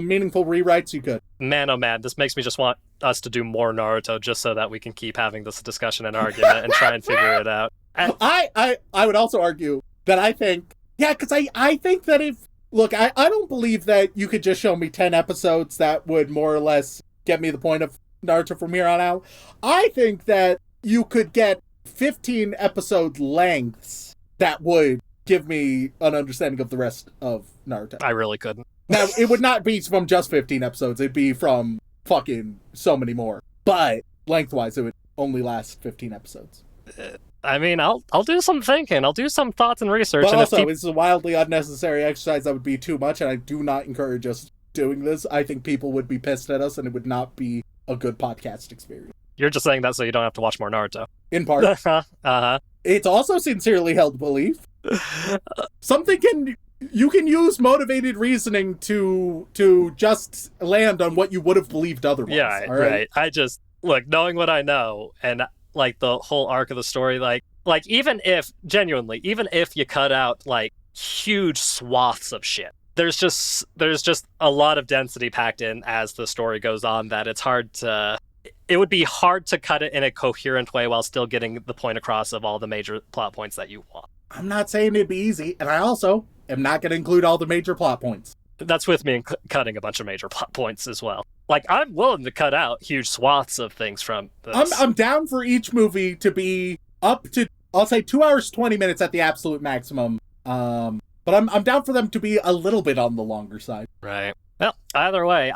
meaningful rewrites you could. Man, oh man, this makes me just want us to do more Naruto just so that we can keep having this discussion and argument and try and figure it out. I would also argue that I think, yeah, because I think that I don't believe that you could just show me 10 episodes that would more or less get me the point of Naruto from here on out. I think that you could get 15 episode lengths that would give me an understanding of the rest of Naruto. I really couldn't. Now, it would not be from just 15 episodes. It'd be from fucking so many more. But lengthwise, it would only last 15 episodes. I mean, I'll do some thinking. I'll do some thoughts and research. But And also, it's a wildly unnecessary exercise that would be too much, and I do not encourage us doing this. I think people would be pissed at us, and it would not be a good podcast experience. You're just saying that so you don't have to watch more Naruto. In part. Uh-huh. It's also sincerely held belief. You can use motivated reasoning to just land on what you would have believed otherwise. Yeah, right. I just, look, knowing what I know, and like the whole arc of the story, like even if you cut out like huge swaths of shit, there's just a lot of density packed in as the story goes on that it would be hard to cut it in a coherent way while still getting the point across of all the major plot points that you want. I'm not saying it'd be easy, and I also am not going to include all the major plot points. That's with me cutting a bunch of major plot points as well. Like, I'm willing to cut out huge swaths of things from this. I'm down for each movie to be up to, I'll say 2 hours, 20 minutes at the absolute maximum. But I'm down for them to be a little bit on the longer side. Right. Well, either way,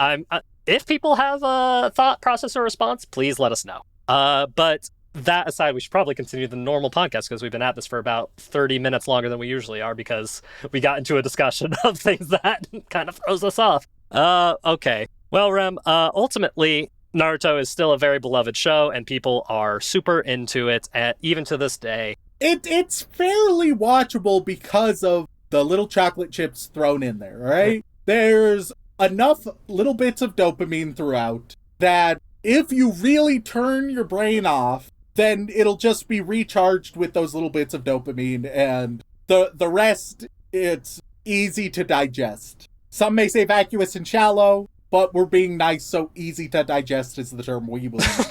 if people have a thought process or response, please let us know. But that aside, we should probably continue the normal podcast because we've been at this for about 30 minutes longer than we usually are because we got into a discussion of things that kind of throws us off. Okay. Well, Rem, ultimately, Naruto is still a very beloved show and people are super into it, and even to this day. It's fairly watchable because of the little chocolate chips thrown in there, right? There's enough little bits of dopamine throughout that if you really turn your brain off, then it'll just be recharged with those little bits of dopamine, and the rest, it's easy to digest. Some may say vacuous and shallow, but we're being nice, so easy to digest is the term we believe.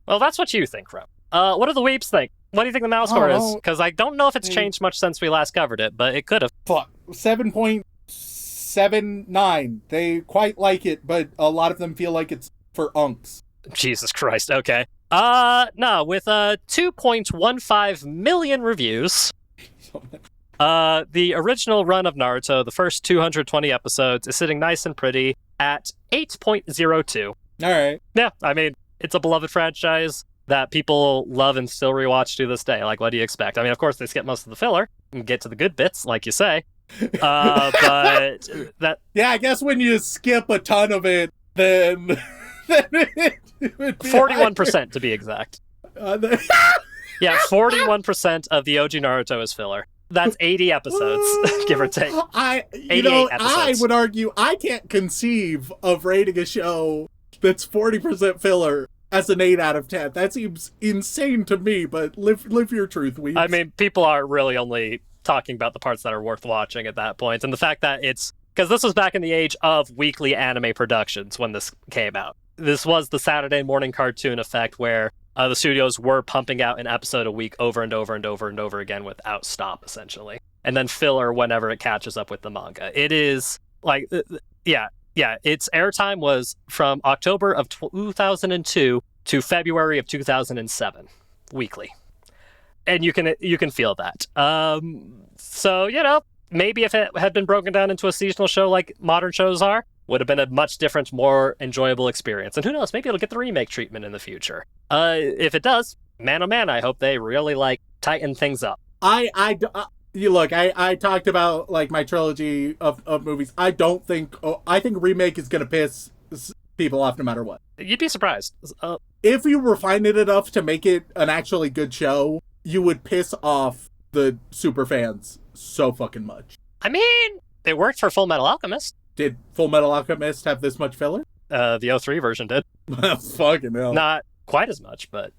Well, that's what you think, Rem. What do the weeps think? What do you think the mouse score is? Because I don't know if it's changed much since we last covered it, but it could have. 7.79. They quite like it, but a lot of them feel like it's for unks. Jesus Christ, okay. No, with 2.15 million reviews, the original run of Naruto, the first 220 episodes, is sitting nice and pretty at 8.02. Alright. Yeah, I mean, it's a beloved franchise that people love and still rewatch to this day. Like, what do you expect? I mean, of course, they skip most of the filler and get to the good bits, like you say. But that... Yeah, I guess when you skip a ton of it, then it would be 41% to be exact. Yeah, 41% of the OG Naruto is filler. That's 80 episodes, give or take. 88 episodes. I would argue I can't conceive of rating a show that's 40% filler as an 8 out of 10. That seems insane to me, but live your truth, weebs. I mean, people are really only talking about the parts that are worth watching at that point. And the fact that because this was back in the age of weekly anime productions when this came out. This was the Saturday morning cartoon effect where the studios were pumping out an episode a week over and over and over and over again without stop, essentially. And then filler whenever it catches up with the manga. It is like, its airtime was from October of 2002 to February of 2007, weekly. And you can feel that. So, maybe if it had been broken down into a seasonal show like modern shows are, would have been a much different, more enjoyable experience. And who knows, maybe it'll get the remake treatment in the future. If it does, man oh man, I hope they really tighten things up. I talked about my trilogy of movies. I think remake is gonna piss people off no matter what. You'd be surprised. If you refine it enough to make it an actually good show, you would piss off the super fans so fucking much. I mean, it worked for Full Metal Alchemist. Did Full Metal Alchemist have this much filler? The 03 version did. Fucking hell. Not quite as much, but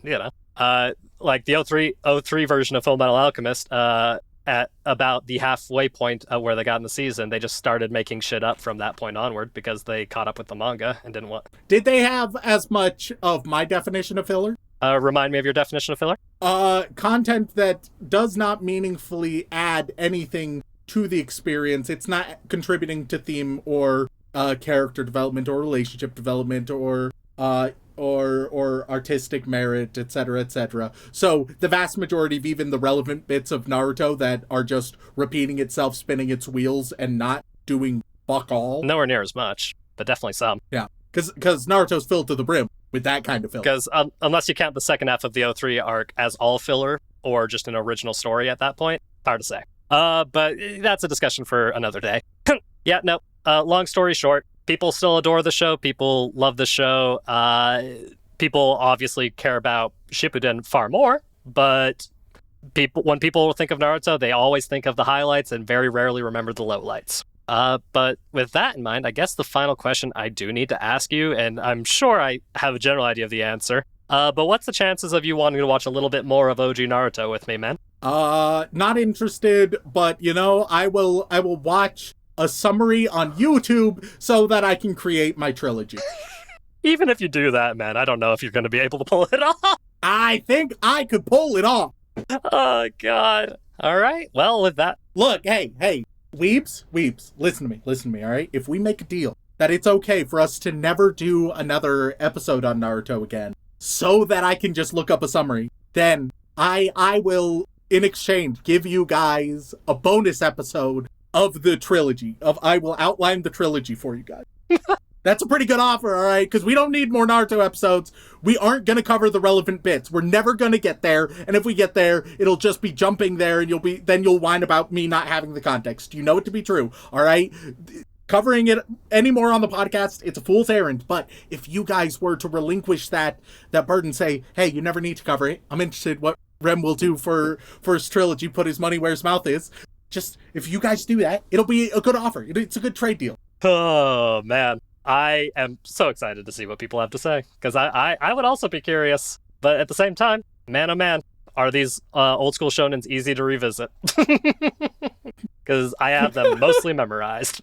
like the 03 version of Full Metal Alchemist, at about the halfway point where they got in the season, they just started making shit up from that point onward because they caught up with the manga and didn't want. Did they have as much of my definition of filler? Remind me of your definition of filler? Content that does not meaningfully add anything to the experience. It's not contributing to theme or character development or relationship development or artistic merit, etc., etc. So the vast majority of even the relevant bits of Naruto that are just repeating itself, spinning its wheels, and not doing fuck all. Nowhere near as much, but definitely some. Yeah, because Naruto's filled to the brim. with that kind of filler. Because unless you count the second half of the O3 arc as all filler or just an original story at that point, hard to say. But that's a discussion for another day. Yeah, no. Long story short, people still adore the show. People love the show. People obviously care about Shippuden far more, but when people think of Naruto, they always think of the highlights and very rarely remember the lowlights. But with that in mind, I guess the final question I do need to ask you, and I'm sure I have a general idea of the answer, but what's the chances of you wanting to watch a little bit more of OG Naruto with me, man? Not interested, but I will watch a summary on YouTube so that I can create my trilogy. Even if you do that, man, I don't know if you're going to be able to pull it off. I think I could pull it off. Oh, God. All right. Well, with that. Look, hey, Weebs, listen to me, all right? If we make a deal that it's okay for us to never do another episode on Naruto again so that I can just look up a summary, then I will, in exchange, give you guys a bonus episode of the trilogy. I will outline the trilogy for you guys. That's a pretty good offer, all right? Because we don't need more Naruto episodes. We aren't going to cover the relevant bits. We're never going to get there. And if we get there, it'll just be jumping there, and you'll whine about me not having the context. You know it to be true, all right? Covering it anymore on the podcast, it's a fool's errand. But if you guys were to relinquish that burden, say, hey, you never need to cover it. I'm interested what Rem will do for his trilogy, put his money where his mouth is. Just, if you guys do that, it'll be a good offer. It's a good trade deal. Oh, man. I am so excited to see what people have to say, because I would also be curious. But at the same time, man, oh man, are these old school shonens easy to revisit? Because I have them mostly memorized.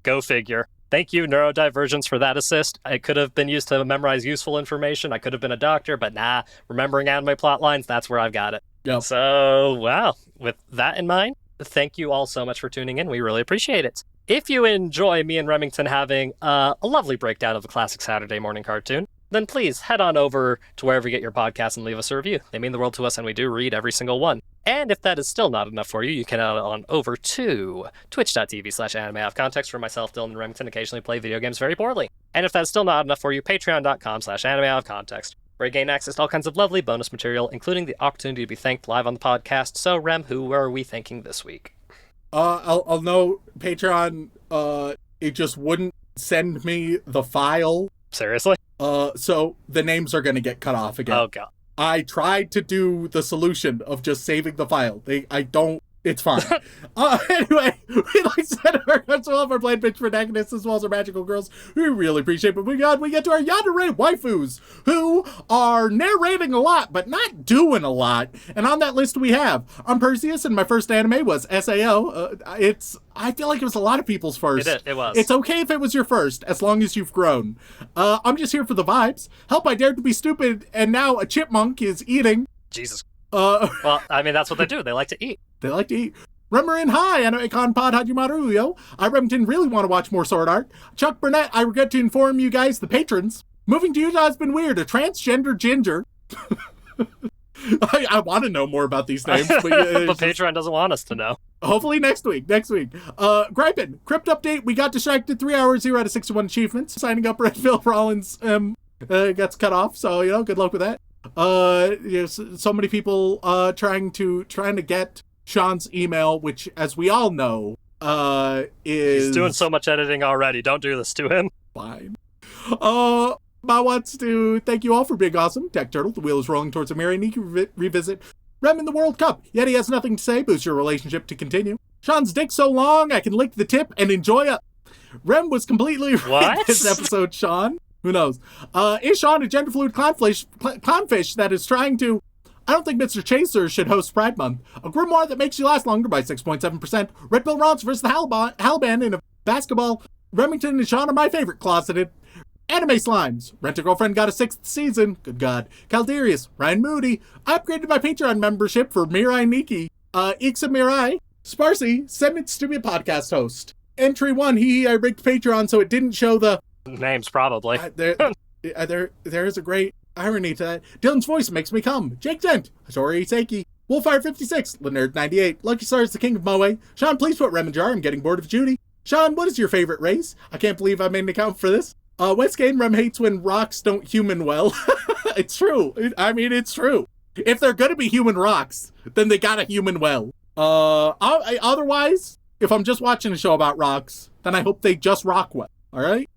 Go figure. Thank you, Neurodivergence, for that assist. It could have been used to memorize useful information. I could have been a doctor, but nah, remembering anime plot lines, that's where I've got it. Yep. So, wow, with that in mind, thank you all so much for tuning in. We really appreciate it. If you enjoy me and Remington having a lovely breakdown of a classic Saturday morning cartoon, then please head on over to wherever you get your podcasts and leave us a review. They mean the world to us, and we do read every single one. And if that is still not enough for you, you can head on over to twitch.tv/AnimeOutContext, where myself, Dylan, and Remington occasionally play video games very poorly. And if that's still not enough for you, patreon.com/AnimeOutContext, where you gain access to all kinds of lovely bonus material, including the opportunity to be thanked live on the podcast. So, Rem, who are we thanking this week? I'll know Patreon, it just wouldn't send me the file. Seriously? So the names are going to get cut off again. Oh, God. I tried to do the solution of just saving the file. It's fine. Anyway, we'd like to send our regards to all of our Blade Bitch protagonists as well as our magical girls. We really appreciate it. But we get to our yandere waifus, who are narrating a lot, but not doing a lot. And on that list we have, I'm Perseus, and my first anime was SAO. I feel like it was a lot of people's first. It was. It's okay if it was your first, as long as you've grown. I'm just here for the vibes. Help, I dared to be stupid, and now a chipmunk is eating. Jesus. Well, I mean, that's what they do. They like to eat. They like to eat. Remmerin, hi, AnimeCon Pod Hajimaru, yo. I, Remington, really want to watch more Sword Art. Chuck Burnett, I regret to inform you guys, the patrons. Moving to Utah has been weird. A transgender ginger. I want to know more about these names. But Patreon doesn't want us to know. Hopefully next week. Gripin, Crypt update. We got distracted. 3 hours, 0 out of 61 achievements. Signing up, Red Phil Rollins gets cut off. So, good luck with that. So many people trying to get Shaun's email, which, as we all know, is... He's doing so much editing already. Don't do this to him. Fine. Ma wants to thank you all for being awesome. Tech Turtle, the wheel is rolling towards a Mary Nikki revisit. Rem in the World Cup. Yet he has nothing to say. Boost your relationship to continue. Shaun's dick so long, I can lick the tip and enjoy it. Rem was completely right this episode, Shaun. Who knows? Is Shaun a gender fluid clownfish that is trying to... I don't think Mr. Chaser should host Pride Month. A grimoire that makes you last longer by 6.7%. Red Pill Rounds versus the Haliban in a basketball. Remington and Shaun are my favorite closeted. Anime Slimes. Rent-A-Girlfriend got a 6th season. Good God. Calderius. Ryan Moody. I upgraded my Patreon membership for Mirai Nikki. Ixa Mirai. Sparsy. Sentence to be a podcast host. Entry 1. I rigged Patreon so it didn't show the... Names, probably. There is a great irony to that. Dylan's voice makes me come. Jake Dent. Hitori Iseki. Wolfire 56. Leonard 98. Lucky Star is the king of Moe. Shaun, please put Rem in jar. I'm getting bored of Judy. Shaun, what is your favorite race? I can't believe I made an account for this. Westgate Rem hates when rocks don't human well. It's true. It's true. If they're gonna be human rocks, then they gotta human well. Otherwise, if I'm just watching a show about rocks, then I hope they just rock well. All right?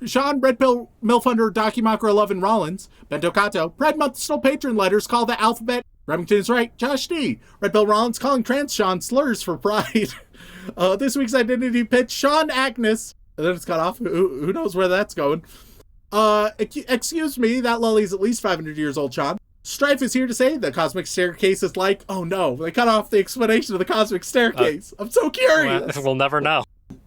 Shaun, Red Pill, Milf Hunter, Dakimakura, Lovin' Rollins, Bento Kato, Pride Month Still Patron Letters, Call the Alphabet, Remington is right, Josh D, Red Pill Rollins calling trans Shaun slurs for pride. This week's identity pitch, Shaun Agnes, and then it's cut off. Who knows where that's going? Excuse me, that lolly's at least 500 years old, Shaun. Strife is here to say the cosmic staircase is like, oh no, they cut off the explanation of the cosmic staircase. I'm so curious. We'll never know.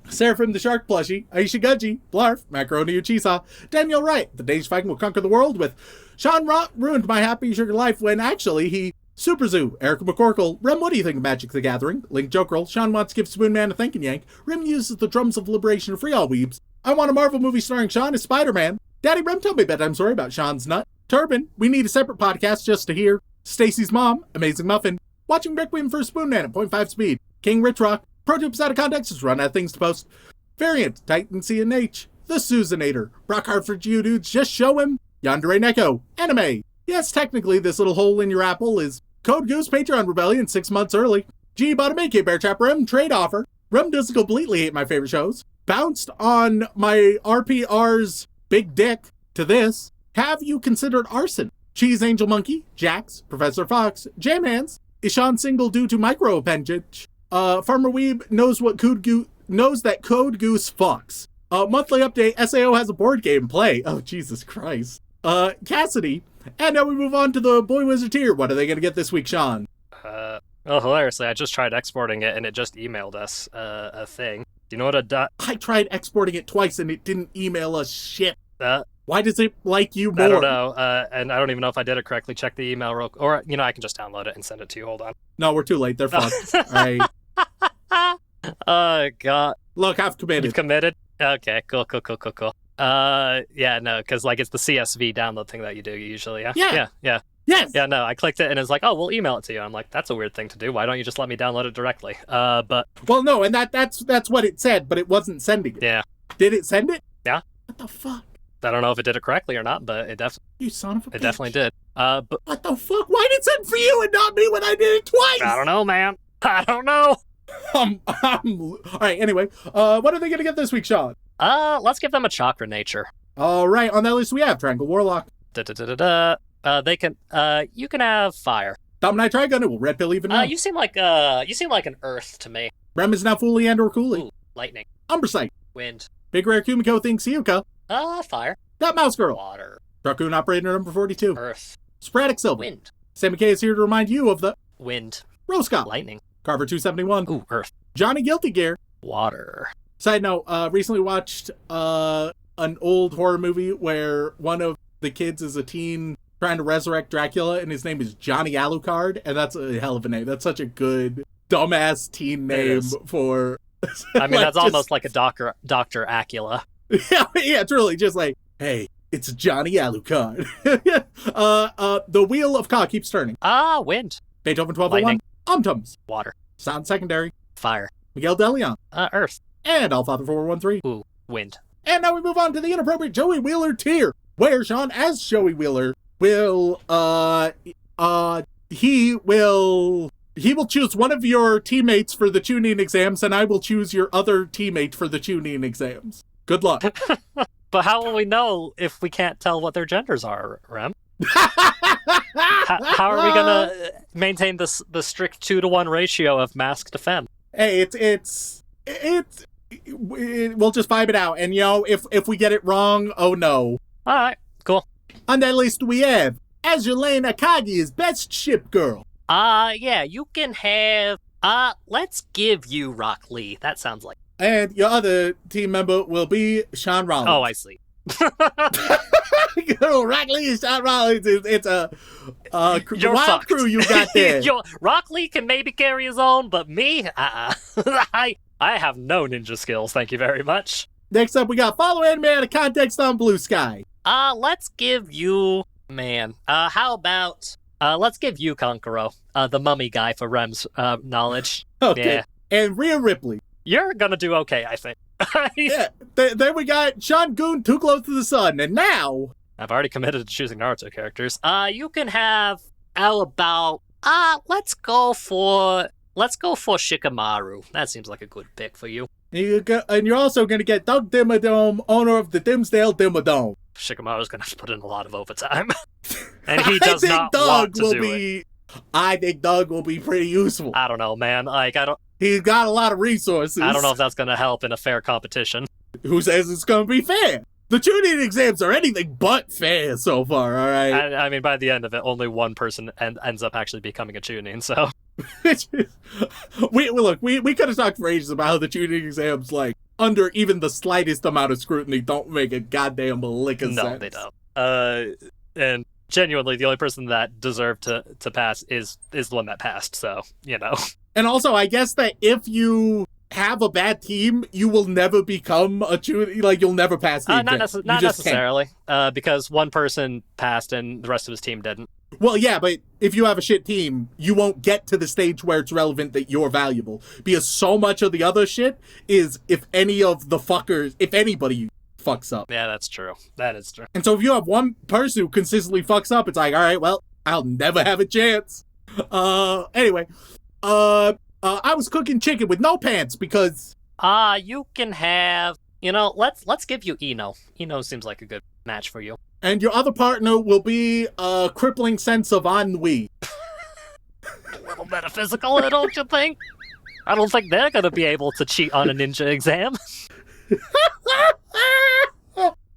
Seraphim the Shark Plushie, Aisha Gudji, Blarf, Macaroni Uchisa, Daniel Wright, the Danish Viking will conquer the world with Shaun ruined my happy sugar life when actually he Super Zoo, Erica McCorkle, Rem, what do you think of Magic the Gathering? Link Jokerl, Shaun wants to give Spoon Man a thanking yank, Rem uses the drums of liberation to free all weebs, I want a Marvel movie starring Shaun as Spider-Man, Daddy Rem, tell me a bedtime story about Shaun's nut, Turban, we need a separate podcast just to hear, Stacy's mom, Amazing Muffin, watching Requiem for Spoon Man at 0.5 speed, King Rich Rock, Pro Tips out of context, just run out of things to post. Variant, Titan C and H, The Susanator, Brock Hartford you dudes, just show him, Yandere Neko, Anime. Yes, technically this little hole in your apple is Code Goose Patreon Rebellion 6 months early. G bought a Make Bear Trap Rem trade offer. Rem doesn't completely hate my favorite shows. Bounced on my RPR's big dick to this. Have you considered arson? Cheese Angel Monkey, Jax, Professor Fox, Jam Hands. Is Shaun single due to micro appendage? Farmer Weeb knows that Code Goose fucks. Monthly update, SAO has a board game play. Oh, Jesus Christ. Cassidy. And now we move on to the Boy Wizard tier. What are they going to get this week, Shaun? Hilariously, I just tried exporting it and it just emailed us a thing. Do you know what I tried exporting it twice and it didn't email us shit. Why does it like you more? I don't know, and I don't even know if I did it correctly. Check the email or, I can just download it and send it to you. Hold on. No, we're too late. They're fucked. All right. Oh, God. Look, I've committed. You've committed? Okay, cool. Yeah, no, because, it's the CSV download thing that you do usually, yeah? Yeah. Yes! Yeah, no, I clicked it and it's like, oh, we'll email it to you. I'm like, that's a weird thing to do. Why don't you just let me download it directly? But... Well, no, and that's what it said, but it wasn't sending it. Yeah. Did it send it? Yeah. What the fuck? I don't know if it did it correctly or not, but it definitely... You son of a bitch. It definitely did. But... What the fuck? Why did it send for you and not me when I did it twice? I don't know, man. I don't know. All right, anyway, what are they going to get this week, Shaun? Let's give them a chakra nature. All right, on that list we have Triangle Warlock. They can, you can have fire. Dominite Trigun, will Red Pill even know? You seem like an earth to me. Rem is now fully and or coolly. Ooh, lightning. Umbrasight. Wind. Big Rare Kumiko thinks Yuka. Fire. That Mouse Girl. Water. Raccoon Operator number 42. Earth. Sporadic Silver. Wind. Sam McKay is here to remind you of the... Wind. Rose Scott. Lightning. Carver 271. Ooh, earth. Johnny Guilty Gear. Water. Side note, recently watched an old horror movie where one of the kids is a teen trying to resurrect Dracula, and his name is Johnny Alucard, and that's a hell of a name. That's such a good, dumbass teen name for... I mean, that's almost like a Dr. Acula. Yeah, truly, just like, hey, it's Johnny Alucard. The Wheel of Ka keeps turning. Wind. Beethoven 1201. Umtums. Water. Sound secondary. Fire. Miguel DeLeon. Earth. And Allfather 413. Ooh, wind. And now we move on to the inappropriate Joey Wheeler tier, where Shaun, as Joey Wheeler, will he will choose one of your teammates for the tuning exams, and I will choose your other teammate for the tuning exams. Good luck. But how will we know if we can't tell what their genders are, Rem? How are we gonna maintain the strict 2-to-1 ratio of mask to femme? Hey, we'll just vibe it out, and if we get it wrong, oh no. All right, cool. On that list we have Azulane Akagi's Best Ship Girl. Yeah, you can have. Let's give you Rock Lee. That sounds like. And your other team member will be Shaun Rollins. Oh, I see. Rock Lee and Shaun Rollins. It's a wild crew you got there. Rock Lee can maybe carry his own, but me, I have no ninja skills. Thank you very much. Next up, we got Follow Anime Out of Context on Blue Sky. Let's give you, how about, let's give you Kankuro, the mummy guy for Rem's knowledge. Okay. Yeah. And Rhea Ripley. you're gonna do okay, I think. Yeah. Then we got Shaun Goon, Too Close to the Sun, and now I've already committed to choosing Naruto characters. You can have how about let's go for Shikamaru. That seems like a good pick for you. you're also going to get Doug Dimmadome, owner of the Dimsdale Dimmadome. Shikamaru's gonna have to put in a lot of overtime, and he does not want to do it. I think Doug will be pretty useful. I don't know, man. He's got a lot of resources. I don't know if that's gonna help in a fair competition. Who says it's going to be fair? The tuning exams are anything but fair so far, all right? I mean, by the end of it, only one person ends up actually becoming a tuning, so... we could have talked for ages about how the tuning exams, like, under even the slightest amount of scrutiny, don't make a goddamn lick of sense. No, they don't. And genuinely, the only person that deserved to pass is the one that passed, so, you know. And also, I guess that if you have a bad team, you will never become a tuning, like, you'll never pass the exam. Not necessarily, because one person passed and the rest of his team didn't. Well, yeah, but if you have a shit team, you won't get to the stage where it's relevant that you're valuable. Because so much of the other shit is if anybody fucks up. Yeah, that's true. That is true. And so if you have one person who consistently fucks up, it's like, all right, well, I'll never have a chance. Anyway, I was cooking chicken with no pants because... You can have... let's give you Ino. Ino seems like a good match for you. And your other partner will be a crippling sense of ennui. A little metaphysical, don't you think? I don't think they're going to be able to cheat on a ninja exam.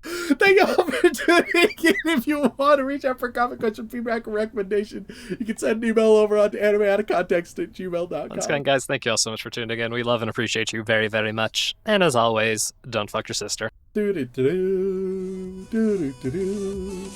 Thank you all for tuning in. If you want to reach out for comment, question, feedback, or recommendation, you can send an email over on to animeoutofcontext@gmail.com. Once again, guys, thank you all so much for tuning in. We love and appreciate you very, very much. And as always, don't fuck your sister. Do do do do do do do.